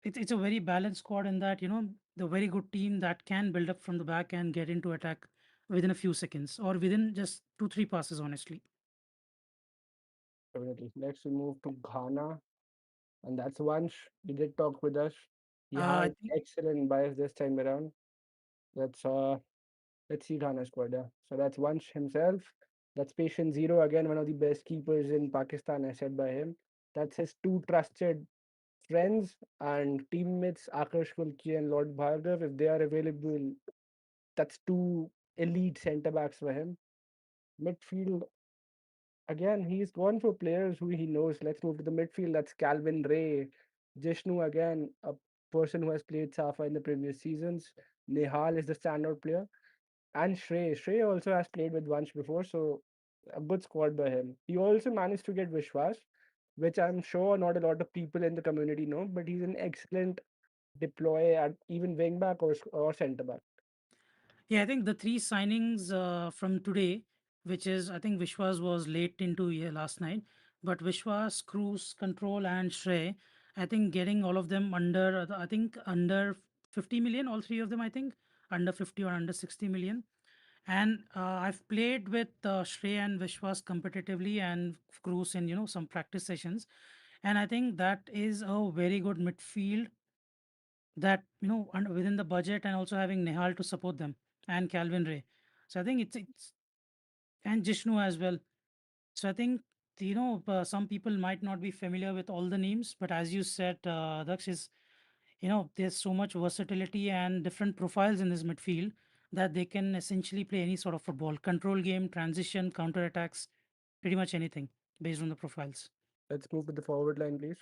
it's a very balanced squad in that the very good team that can build up from the back and get into attack within a few seconds or within just 2 3 passes, honestly. Definitely. Next, we move to Ghana, and that's Vansh. He did talk with us. He I has think excellent bias this time around. Let's let's see Ghana squad. Yeah. So that's Vansh himself. That's Patient Zero again, one of the best keepers in Pakistan, as said by him. That's his two trusted friends and teammates, Akash Kulki and Lord Bhargav. If they are available, that's two elite centre backs for him. Midfield, again, he's gone for players who he knows. Let's move to the midfield. That's Calvin Ray. Jishnu, again, a person who has played Safa in the previous seasons. Nehal is the standout player. And Shrey. Shrey also has played with Vansh before, so a good squad by him. He also managed to get Vishwas, which I'm sure not a lot of people in the community know, but he's an excellent deploy at even wing back or centre back. Yeah, I think the three signings from today, which is I think Vishwas was late into last night, but Vishwas, Cruz, Control, and Shrey, I think getting all of them under, I think under 50 million, all three of them, I think under 50 or under 60 million. And I've played with Shrey and Vishwas competitively and Cruz in some practice sessions, and I think that is a very good midfield that within the budget and also having Nehal to support them and Calvin Ray. So I think it's and Jishnu as well. So I think some people might not be familiar with all the names, but as you said, Daksh, is there's so much versatility and different profiles in this midfield that they can essentially play any sort of football, control game, transition, counter attacks, pretty much anything based on the profiles. Let's move to the forward line, please.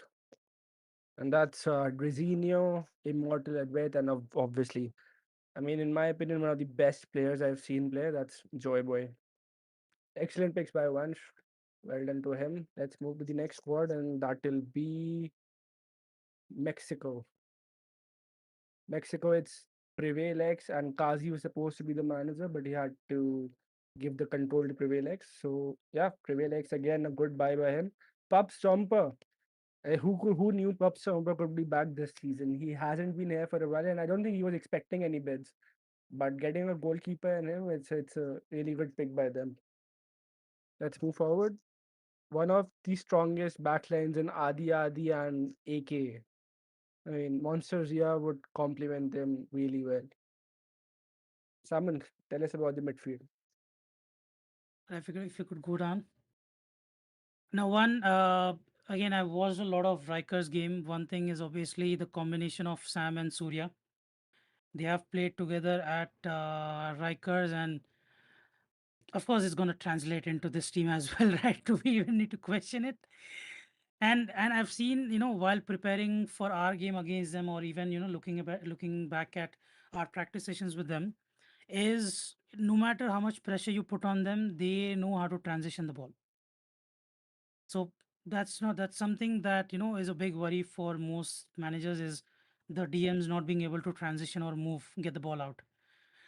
And that's Drezinho, Immortal Advait, and obviously, I mean, in my opinion, one of the best players I've seen play. That's Joy Boy. Excellent picks by Vansh. Well done to him. Let's move to the next squad, and that will be Mexico. Mexico, it's Prevail X, and Kazi was supposed to be the manager, but he had to give the control to Prevail X. So, yeah, Prevail X again, a good buy by him. Pup Stomper. Who knew Pup Stomper could be back this season? He hasn't been here for a while, and I don't think he was expecting any bids. But getting a goalkeeper in him, it's a really good pick by them. Let's move forward. One of the strongest backlines in Adi Adi and AK. I mean, Monster Zia would complement them really well. Saman, tell us about the midfield. If you could go down. Now, one, again, I've watched a lot of Rikers game. One thing is obviously the combination of Sam and Surya. They have played together at Rikers, and of course, it's going to translate into this team as well, right? Do we even need to question it? And I've seen, while preparing for our game against them, or even looking back at our practice sessions with them, is no matter how much pressure you put on them, they know how to transition the ball. So that's something that is a big worry for most managers, is the DMs not being able to transition or move, get the ball out.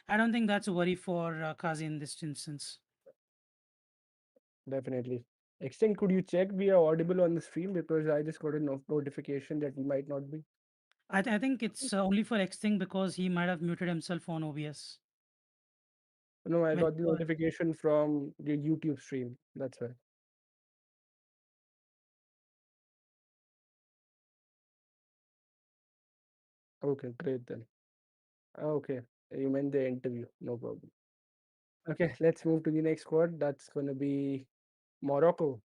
I don't think that's a worry for Kazi in this instance. Definitely. Extend, could you check we are audible on the stream because I just got a notification that we might not be. I think it's only for X thing because he might have muted himself on OBS. No, I Well, got the notification from the YouTube stream. That's why. Okay, great then. Okay, you meant the interview. No problem. Okay, let's move to the next squad. That's gonna be Morocco.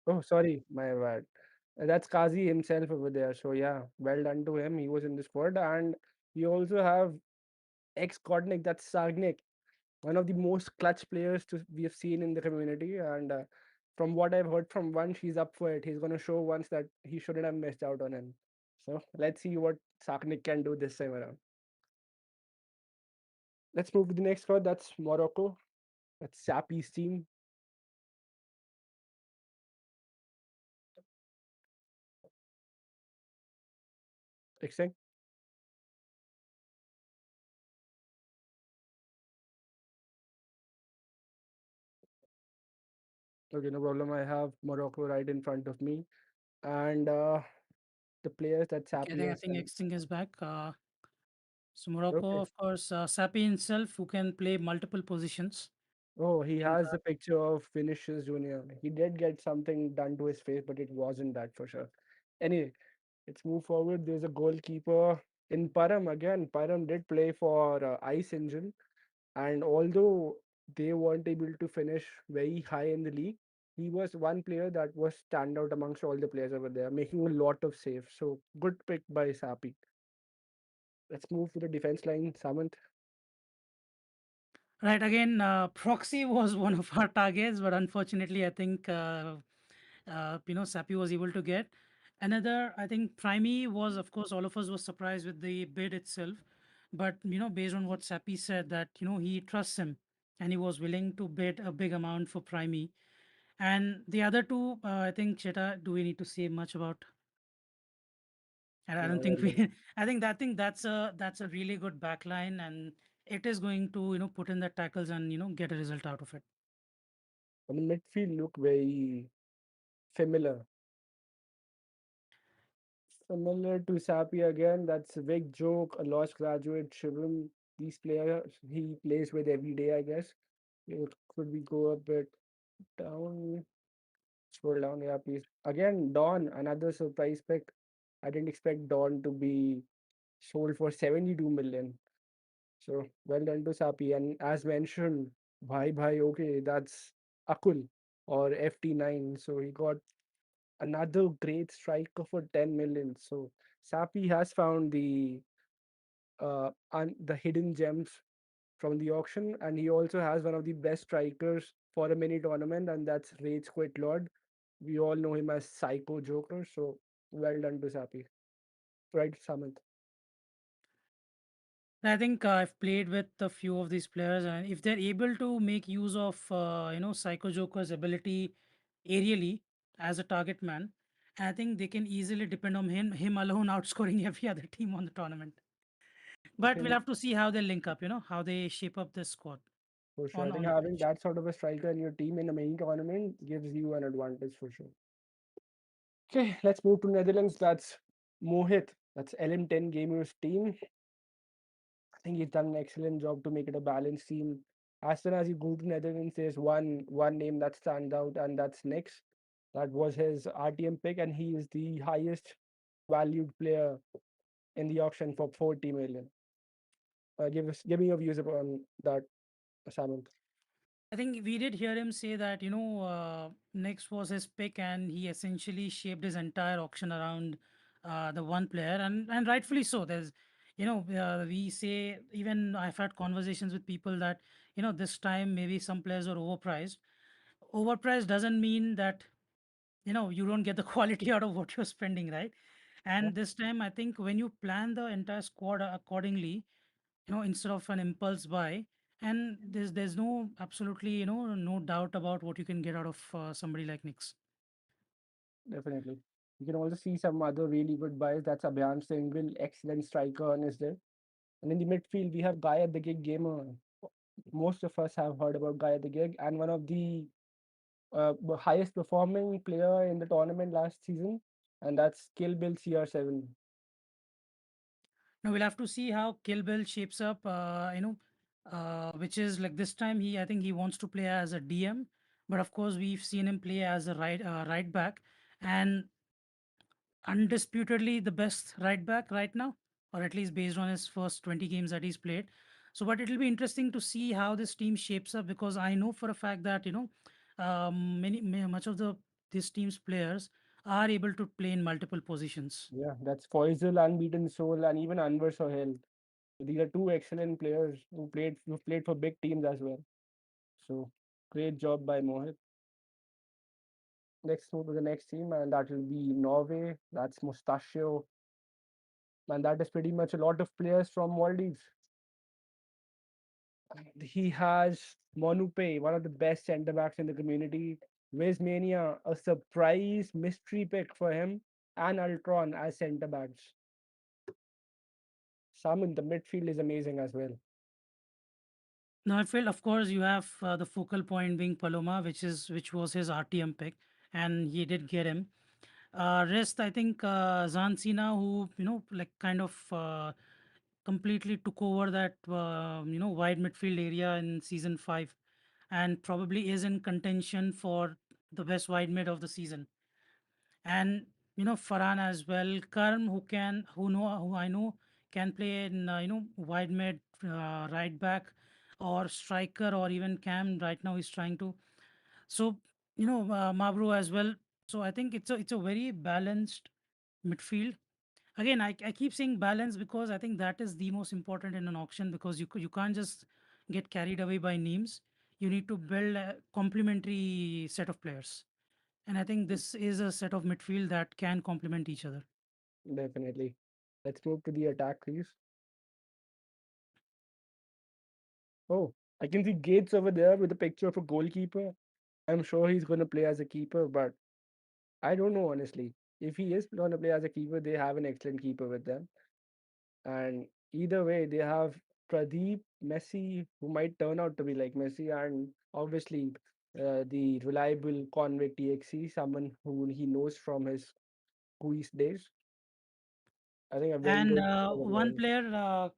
Oh, sorry, my bad. That's Kazi himself over there. So yeah, well done to him. He was in the squad, and we also have ex-Kodnik. That's Sagnik, one of the most clutch players we have seen in the community. And from what I've heard from Vansh, he's up for it. He's going to show once that he shouldn't have missed out on him. So let's see what Sagnik can do this time around. Let's move to the next squad. That's Morocco. That's Sapi's team. Exciting. Okay, no problem. I have Morocco right in front of me. And the players that Okay, Sapi I has think sent. Xing is back. So Morocco, Okay. of course, Sapi himself, who can play multiple positions. Oh, he And has the picture of Vinicius Junior. He did get something done to his face, but it wasn't that for sure. Anyway, let's move forward. There's a goalkeeper in Param again. Param did play for Ice Engine, and although they weren't able to finish very high in the league, he was one player that was stand out amongst all the players over there, making a lot of saves. So good pick by Sapi. Let's move to the defense line. Samant. right again, Proxy was one of our targets, but unfortunately, I think Sapi was able to get another. I think Primey was, of course, all of us was surprised with the bid itself, but based on what Sapi said, that he trusts him and he was willing to bid a big amount for Primey. And the other two, I think Cheta, do we need to say much about? And I Yeah, don't think well, we. I think that's a really good backline, and it is going to put in the tackles and get a result out of it. I mean, midfield look very familiar. Similar to Sapi again, that's a big joke, a lost graduate, Shivam. These players he plays with every day, I guess. Could we go a bit down? Scroll down, yeah, please. Again, Dawn, another surprise pick. I didn't expect Dawn to be sold for 72 million. So well done to Sapi. And as mentioned, Bhai, okay, that's Akul or FT9. So he got another great striker for 10 million. So Sapi has found the hidden gems from the auction, and he also has one of the best strikers for a mini tournament, and that's Rage Quit Lord. We all know him as Psycho Joker. So well done to Sapi. Right, Samant. I think I've played with a few of these players, and if they're able to make use of Psycho Joker's ability aerially as a target man, I think they can easily depend on him alone outscoring every other team on the tournament. I But we'll think have to see how they link up, how they shape up this squad for sure. I on think the having pitch. that sort of a striker in your team in a main tournament gives you an advantage for sure. Okay, let's move to Netherlands. That's Mohit. That's LM10 Gamers team. I think he's done an excellent job to make it a balanced team. As soon as you go to Netherlands, there's one name that stands out, and that's Nix. That was his RTM pick, and he is the highest valued player in the auction for 40 million. Give me your views on that, Samant. I think we did hear him say that, Next was his pick and he essentially shaped his entire auction around the one player, and rightfully so. We say, even I've had conversations with people that, this time maybe some players are overpriced. Overpriced doesn't mean that, you don't get the quality out of what you're spending, right? Yeah, And this time, I think when you plan the entire squad accordingly, instead of an impulse buy, and there's no absolutely no doubt about what you can get out of somebody like Nix. definitely. You can also see some other really good buys. That's Abhyang Singhal, excellent striker on his day. And in the midfield, we have Guy at the Gig Gamer. Most of us have heard about Guy at the Gig, and one of the highest performing player in the tournament last season, and that's Kill Bill CR7. Now we'll have to see how Kill Bill shapes up, which is like this time I think he wants to play as a DM, but of course we've seen him play as a right back, and undisputedly the best right back right now, or at least based on his first 20 games that he's played. So, but it'll be interesting to see how this team shapes up, because I know for a fact that much of the this team's players are able to play in multiple positions. Yeah, that's Faisal, Unbeaten Soul, and even Anwar Sohail. These are two excellent players who played for big teams as well. So great job by Mohit. Next move to the next team, and that will be Norway. That's Mustachio, and that is pretty much a lot of players from Maldives. He has Monupe, one of the best centre backs in the community. Mania, a surprise mystery pick for him, and Ultron as centre backs. Some in the midfield is amazing as well. Now, I feel, of course, you have the focal point being Paloma, which was his RTM pick, and he did get him. Rest, I think Zan Sina, who like kind of completely took over that wide midfield area in season 5, and probably is in contention for the best wide mid of the season. And Farhan as well, Karm, who I know can play in wide mid, right back, or striker, or even cam. Right now he's trying to. So Mabru as well. So I think it's a very balanced midfield. Again, I keep saying balance because I think that is the most important in an auction, because you can't just get carried away by names. You need to build a complementary set of players, and I think this is a set of midfield that can complement each other. Definitely. Let's move to the attack, please. Oh, I can see Gates over there with a picture of a goalkeeper. I'm sure he's going to play as a keeper, but I don't know honestly. If he is going to play as a keeper, they have an excellent keeper with them. And either way, they have Pradeep, Messi, who might turn out to be like Messi, and obviously the reliable convict EXC, someone who he knows from his Quiz days. I think a very And good for the one men. player,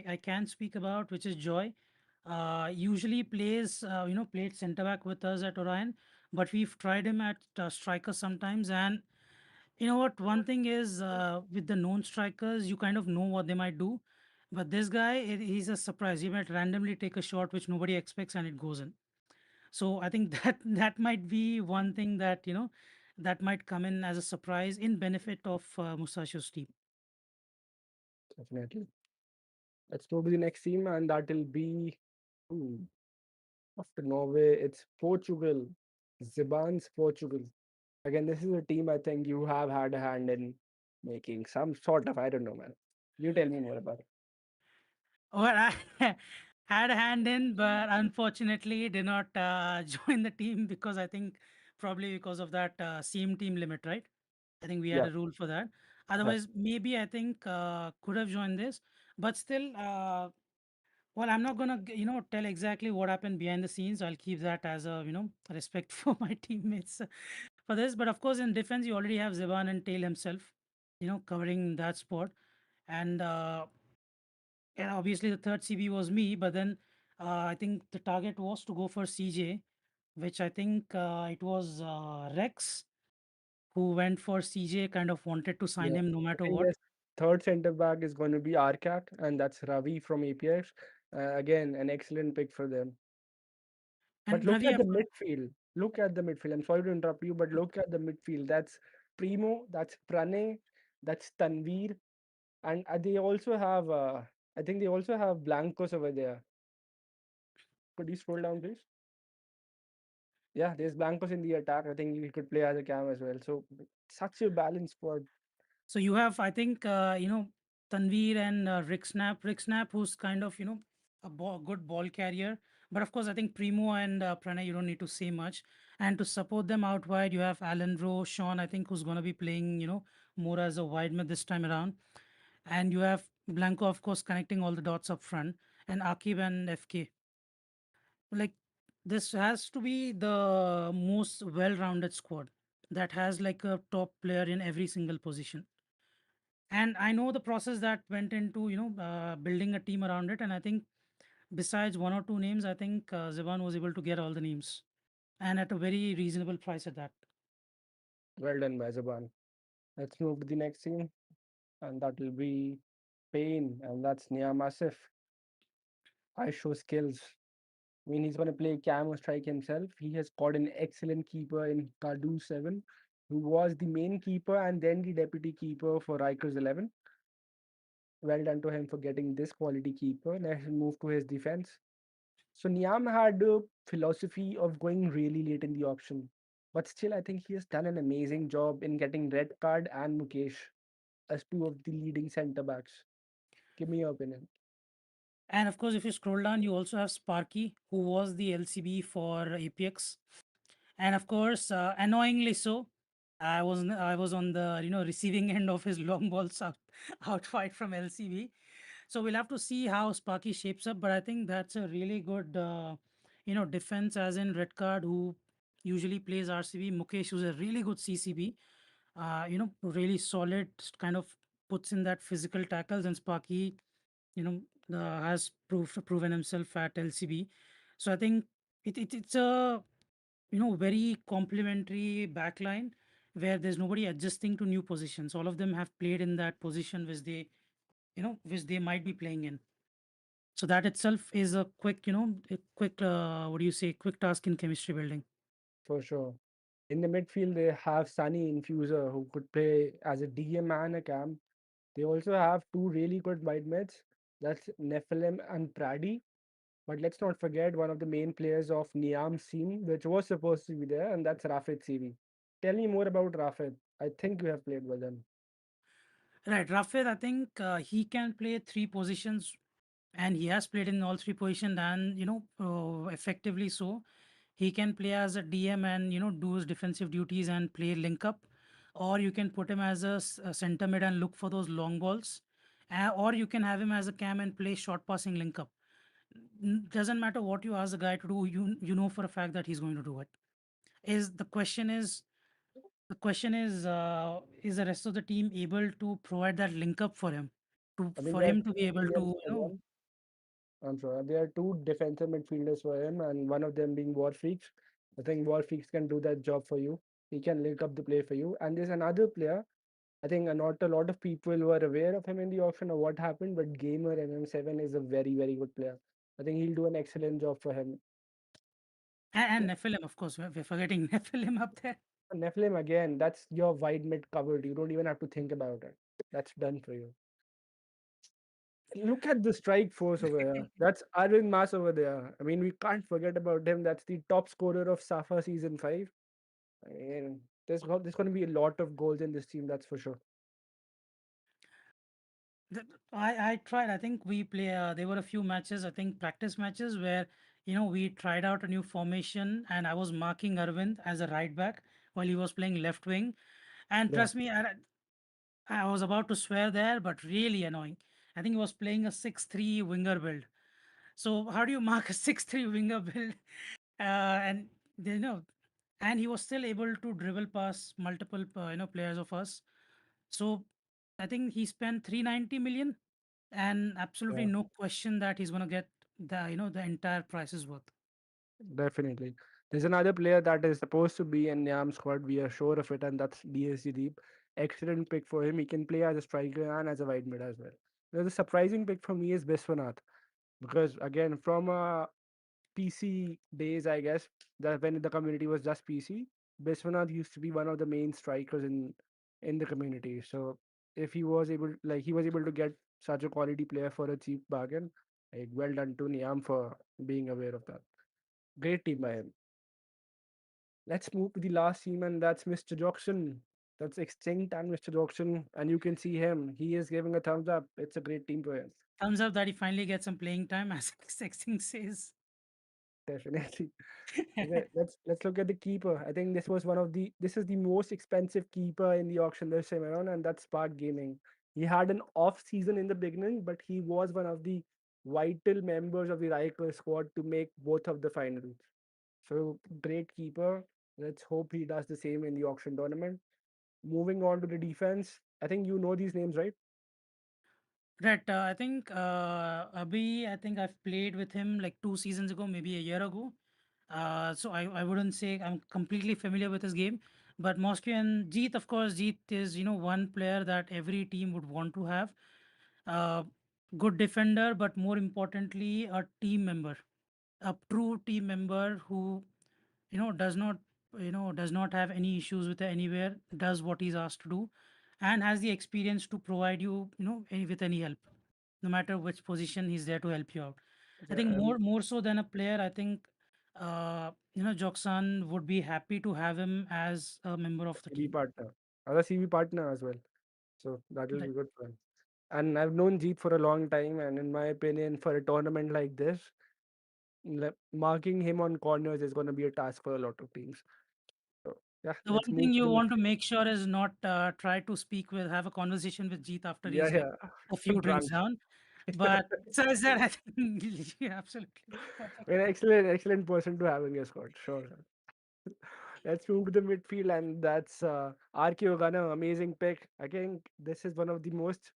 I can speak about, which is Joy. Usually plays, played centre back with us at Orion, but we've tried him at striker sometimes. And you know what? One thing is, with the known strikers, you kind of know what they might do. But this guy, he's a surprise. He might randomly take a shot which nobody expects, and it goes in. So I think that might be one thing that that might come in as a surprise in benefit of Musashio's team. Definitely. Let's move to the next team, and that will be ooh, after Norway, it's Portugal. Ziban's Portugal. Again, this is a team I think you have had a hand in making some sort of. I don't know, man. You tell me more about it. Well, I had a hand in, but unfortunately did not join the team, because I think probably because of that same team limit, right? I think we had Yeah, a rule for that. right. Otherwise, maybe I think could have joined this, but still, well, I'm not gonna tell exactly what happened behind the scenes. I'll keep that as a respect for my teammates for this. But of course, in defense, you already have Zeban and Tail himself, covering that spot, and obviously the third CB was me. But then I think the target was to go for CJ, which I think it was Rex who went for CJ. Kind of wanted to sign Yeah. him no I matter think what. yes, third center back is going to be Arcat, and that's Ravi from APX. Again, an excellent pick for them. But And look Ravi, at the of midfield. Look at the midfield. I'm sorry to interrupt you, but look at the midfield. That's Primo, that's Pranay, that's Tanveer, and they also have. I think they also have Blancos over there. Could you scroll down, please? Yeah, there's Blancos in the attack. I think he could play as a cam as well. So such a balanced squad. So you have, I think, Tanveer and Rick Snap. Rick Snap, who's kind of, good ball carrier. But of course, I think Primo and Pranay, you don't need to say much. And to support them out wide, you have Alan Rowe, Sean, I think, who's going to be playing, more as a wide mid this time around. And you have Blanco, of course, connecting all the dots up front, and Akib and FK. Like, this has to be the most well-rounded squad that has like a top player in every single position. And I know the process that went into building a team around it. And I think besides one or two names, I think Ziban was able to get all the names, and at a very reasonable price at that. Well done by Zaban. Let's move to the next team, and that will be Pain, and that's Nia Massif. I show skills. I mean, he's going to play cam or strike himself. He has got an excellent keeper in Kadu 7, who was the main keeper and then the deputy keeper for Rikers 11. Well done to him for getting this quality keeper. Let's move to his defense. So Niam had a philosophy of going really late in the auction, but still, I think he has done an amazing job in getting Red Card and Mukesh as two of the leading centre backs. Give me your opinion. And of course, if you scroll down, you also have Sparky, who was the LCB for APX. And of course, annoyingly so, I was on the receiving end of his long balls out fight from LCB. So we'll have to see how Sparky shapes up. But I think that's a really good defense, as in red card, who usually plays RCB. Mukesh, who's a really good CCB, really solid, kind of puts in that physical tackles, and Sparky, has proven himself at LCB. So I think it's a very complementary backline where there's nobody adjusting to new positions. All of them have played in that position which they might be playing in. So that itself is a quick what do you say, quick task in chemistry building. For sure. In the midfield, they have Sunny Infuser, who could play as a DM and a cam. They also have two really good wide mids. That's Nephilim and Pradi. But let's not forget one of the main players of Niam's team, which was supposed to be there, and that's Rafid CV. Tell me more about Rafid. I think you have played with him. Right, Rafid, I think he can play three positions, and he has played in all three positions, and effectively so. He can play as a DM and do his defensive duties and play link up, or you can put him as a center mid and look for those long balls, or you can have him as a cam and play short passing link up. Doesn't matter what you ask the guy to do, you know for a fact that he's going to do it. Is the question is the question is the rest of the team able to provide that link up for him, to I mean, for there are him to two be able players to for them. I'm sorry. There are two defensive midfielders for him, and one of them being War Freaks. I think War Freaks can do that job for you. He can link up the play for you. And there's another player. I think not a lot of people were aware of him in the auction or what happened, but Gamer MM7 is a very, very good player. I think he'll do an excellent job for him. and Nephilim, of course, we're forgetting Nephilim up there. Nephilim, again, that's your wide mid covered. You don't even have to think about it. That's done for you. Look at the strike force over here. That's Arvind Mas over there. I mean, we can't forget about him. That's the top scorer of SAFA season 5. I mean, there's going to be a lot of goals in this team, that's for sure. I tried. I think we play. There were a few matches. I think practice matches where we tried out a new formation, and I was marking Arvind as a right back while he was playing left wing. And Yeah, trust me, I was about to swear there, but really annoying. I think he was playing a 6-3 winger build. So how do you mark a 6-3 winger build? And you know, and he was still able to dribble past multiple players of us. So I think he spent 390 million, and absolutely yeah, no question that he's gonna get the entire price's worth. definitely. There's another player that is supposed to be in Niam squad. We are sure of it, and that's DSG Deep. Excellent pick for him. He can play as a striker and as a wide mid as well. The surprising pick for me is Biswanath because again, from a PC days, I guess, that when the community was just PC, Biswanath used to be one of the main strikers in the community. So if he was able to get such a quality player for a cheap bargain, like well done to Niam for being aware of that. Great team by him. Let's move to the last team, and that's Mr. Jockson. That's Extinct and Mr. Jockson, and you can see him. He is giving a thumbs up. It's a great team for him. Thumbs up that he finally gets some playing time, as Sexing says. Definitely. Okay, let's look at the keeper. I think this is the most expensive keeper in the auction this time around, and that's Spark Gaming. He had an off season in the beginning, but he was one of the vital members of the Riker squad to make both of the finals. So great keeper. Let's hope he does the same in the auction tournament. Moving on to the defense. I think you know these names, right? Right. I think Abhi, I think I've played with him like 2 seasons ago, maybe a year ago. So I wouldn't say I'm completely familiar with his game, but mostly, and Jeet, of course, Jeet is one player that every team would want to have. Uh, good defender, but more importantly, a team member, a true team member who does not does not have any issues with anywhere, does what he's asked to do, and has the experience to provide you with any help, no matter which position he's there to help you out. I Yeah, think more so than a player, I think Joksan would be happy to have him as a member of the CB team. partner, as a CB partner as well. So that will Right. be good for him. And I've known Jeet for a long time, and in my opinion, for a tournament like this, marking him on corners is going to be a task for a lot of teams. So yeah, The let's one move thing to you the want to midfield. make sure is not try to have a conversation with Jeet after Yeah, he's like yeah, a few drinks drunk. down. But besides that, I think yeah, absolutely perfect. An excellent, excellent person to have in your squad. Sure. Let's move to the midfield, and that's RK Ogana, amazing pick. I think this is one of the most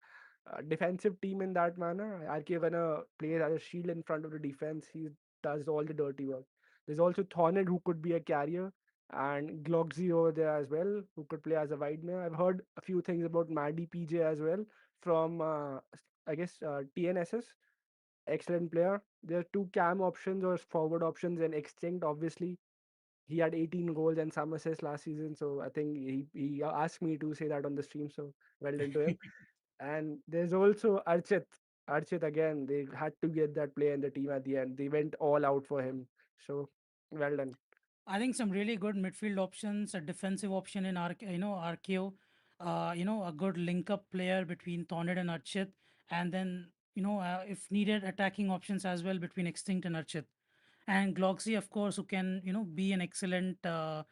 defensive team in that manner. RK Ogana plays as a shield in front of the defense. He does all the dirty work. There's also Thorned, who could be a carrier, and Glogsy over there as well, who could play as a wide man. I've heard a few things about Maddie PJ as well from, I guess, TNSS. Excellent player. There are two cam options or forward options and Extinct, obviously. He had 18 goals and some assists last season. So I think he asked me to say that on the stream. So well done to him. And there's also Archit. Archit again, they had to get that player in the team at the end. They went all out for him. So well done. I think some really good midfield options, a defensive option in RKO, a good link up player between Tonid and Archit, and then if needed, attacking options as well between Extinct and Archit. And Gloxy, of course, who can be an excellent a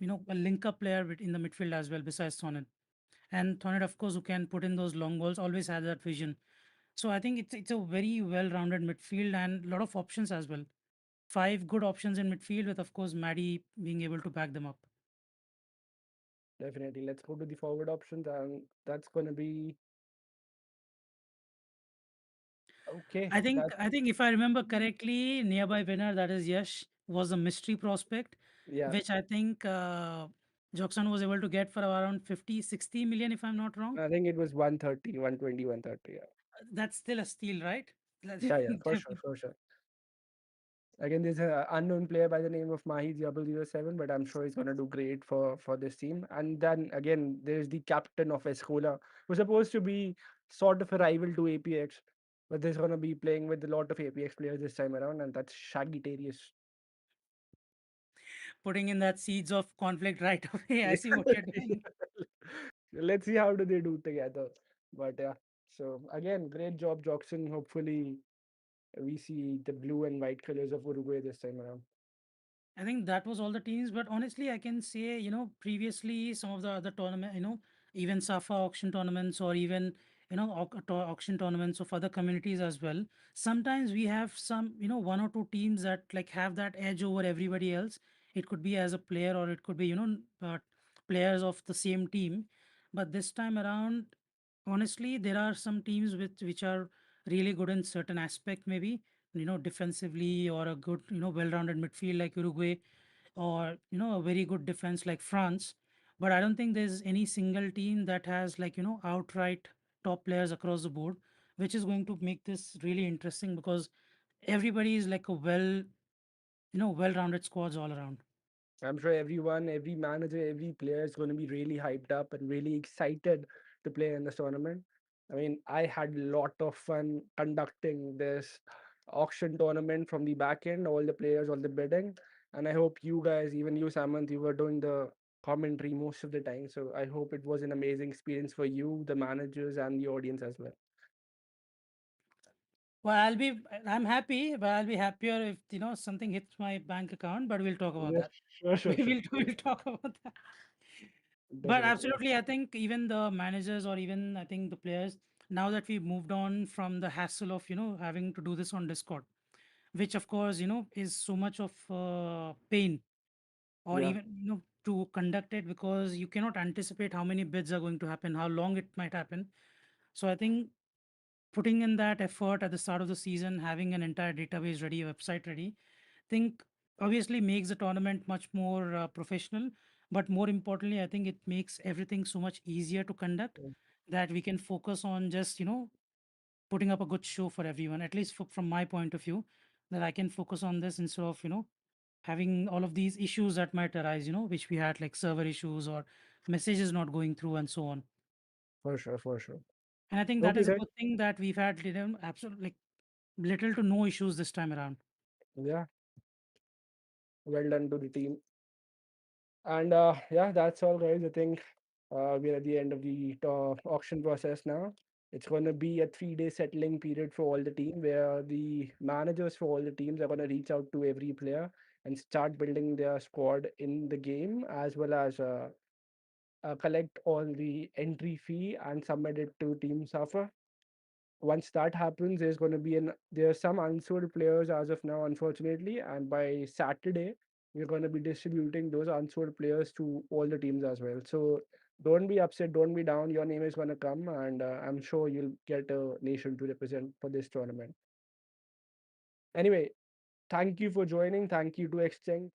link up player in the midfield as well, besides Tonid. And Tonid, of course, who can put in those long balls, always has that vision. So I think it's a very well rounded midfield and a lot of options as well. Five good options in midfield, with of course Maddie being able to back them up. Definitely. Let's go to the forward options. And that's going to be okay. That's, I think if I remember correctly, nearby winner, that is Yash, was a mystery prospect, yeah. which I think Joksan was able to get for around 50-60 million, if I'm not wrong. I think it was 130, 120, 130. Yeah. That's still a steal, right? Yeah, yeah, for sure, for sure. Again, there's an unknown player by the name of Mahi 007, but I'm sure he's gonna do great for this team. And then again, there's the captain of Escola, who's supposed to be sort of a rival to APX, but there's gonna be playing with a lot of APX players this time around, and that's Sagittarius. Putting in that seeds of conflict right away. I see what you're doing. Let's see how do they do together. But yeah, so again, great job, Jackson. Hopefully, we see the blue and white colors of Uruguay this time around. I think that was all the teams, but honestly, I can say, previously some of the other tournament, even SAFA auction tournaments or even, auction tournaments of other communities as well. Sometimes we have some, one or two teams that like have that edge over everybody else. It could be as a player or it could be, players of the same team. But this time around, honestly, there are some teams which are really good in certain aspect, maybe defensively, or a good well-rounded midfield like Uruguay, or a very good defense like France. But I don't think there's any single team that has like outright top players across the board, which is going to make this really interesting because everybody is like a well-rounded squads all around. I'm sure everyone, every manager, every player is going to be really hyped up and really excited to play in this tournament. I mean, I had a lot of fun conducting this auction tournament from the back end, all the players, all the bidding. And I hope you guys, even you, Samant, you were doing the commentary most of the time. So I hope it was an amazing experience for you, the managers, and the audience as well. Well, I'm happy, but I'll be happier if something hits my bank account. But we'll talk about Yeah, that. sure, sure, sure. We'll talk about that. But Definitely. absolutely, I think even the managers or even I think the players, now that we've moved on from the hassle of having to do this on Discord, which of course is so much of pain, or Yeah. even to conduct it, because you cannot anticipate how many bids are going to happen, how long it might happen. So I think putting in that effort at the start of the season, having an entire database ready, website ready, think obviously makes the tournament much more professional. But more importantly, I think it makes everything so much easier to conduct, that we can focus on just putting up a good show for everyone, at least from my point of view, that I can focus on this instead of, having all of these issues that might arise, which we had, like server issues or messages not going through and so on. For sure, for sure. And I think that Okay, is a guys. good thing that we've had, absolutely like little to no issues this time around. Yeah, well done to the team. And yeah, that's all, guys. I think we're at the end of the auction process now. It's going to be a 3-day settling period for all the team, where the managers for all the teams are going to reach out to every player and start building their squad in the game, as well as collect all the entry fee and submit it to Team SAFA. Once that happens, there's some unsold players as of now, unfortunately, and by Saturday we're going to be distributing those unsold players to all the teams as well. So don't be upset, don't be down. Your name is going to come, and I'm sure you'll get a nation to represent for this tournament. Anyway, thank you for joining. Thank you to Exchange.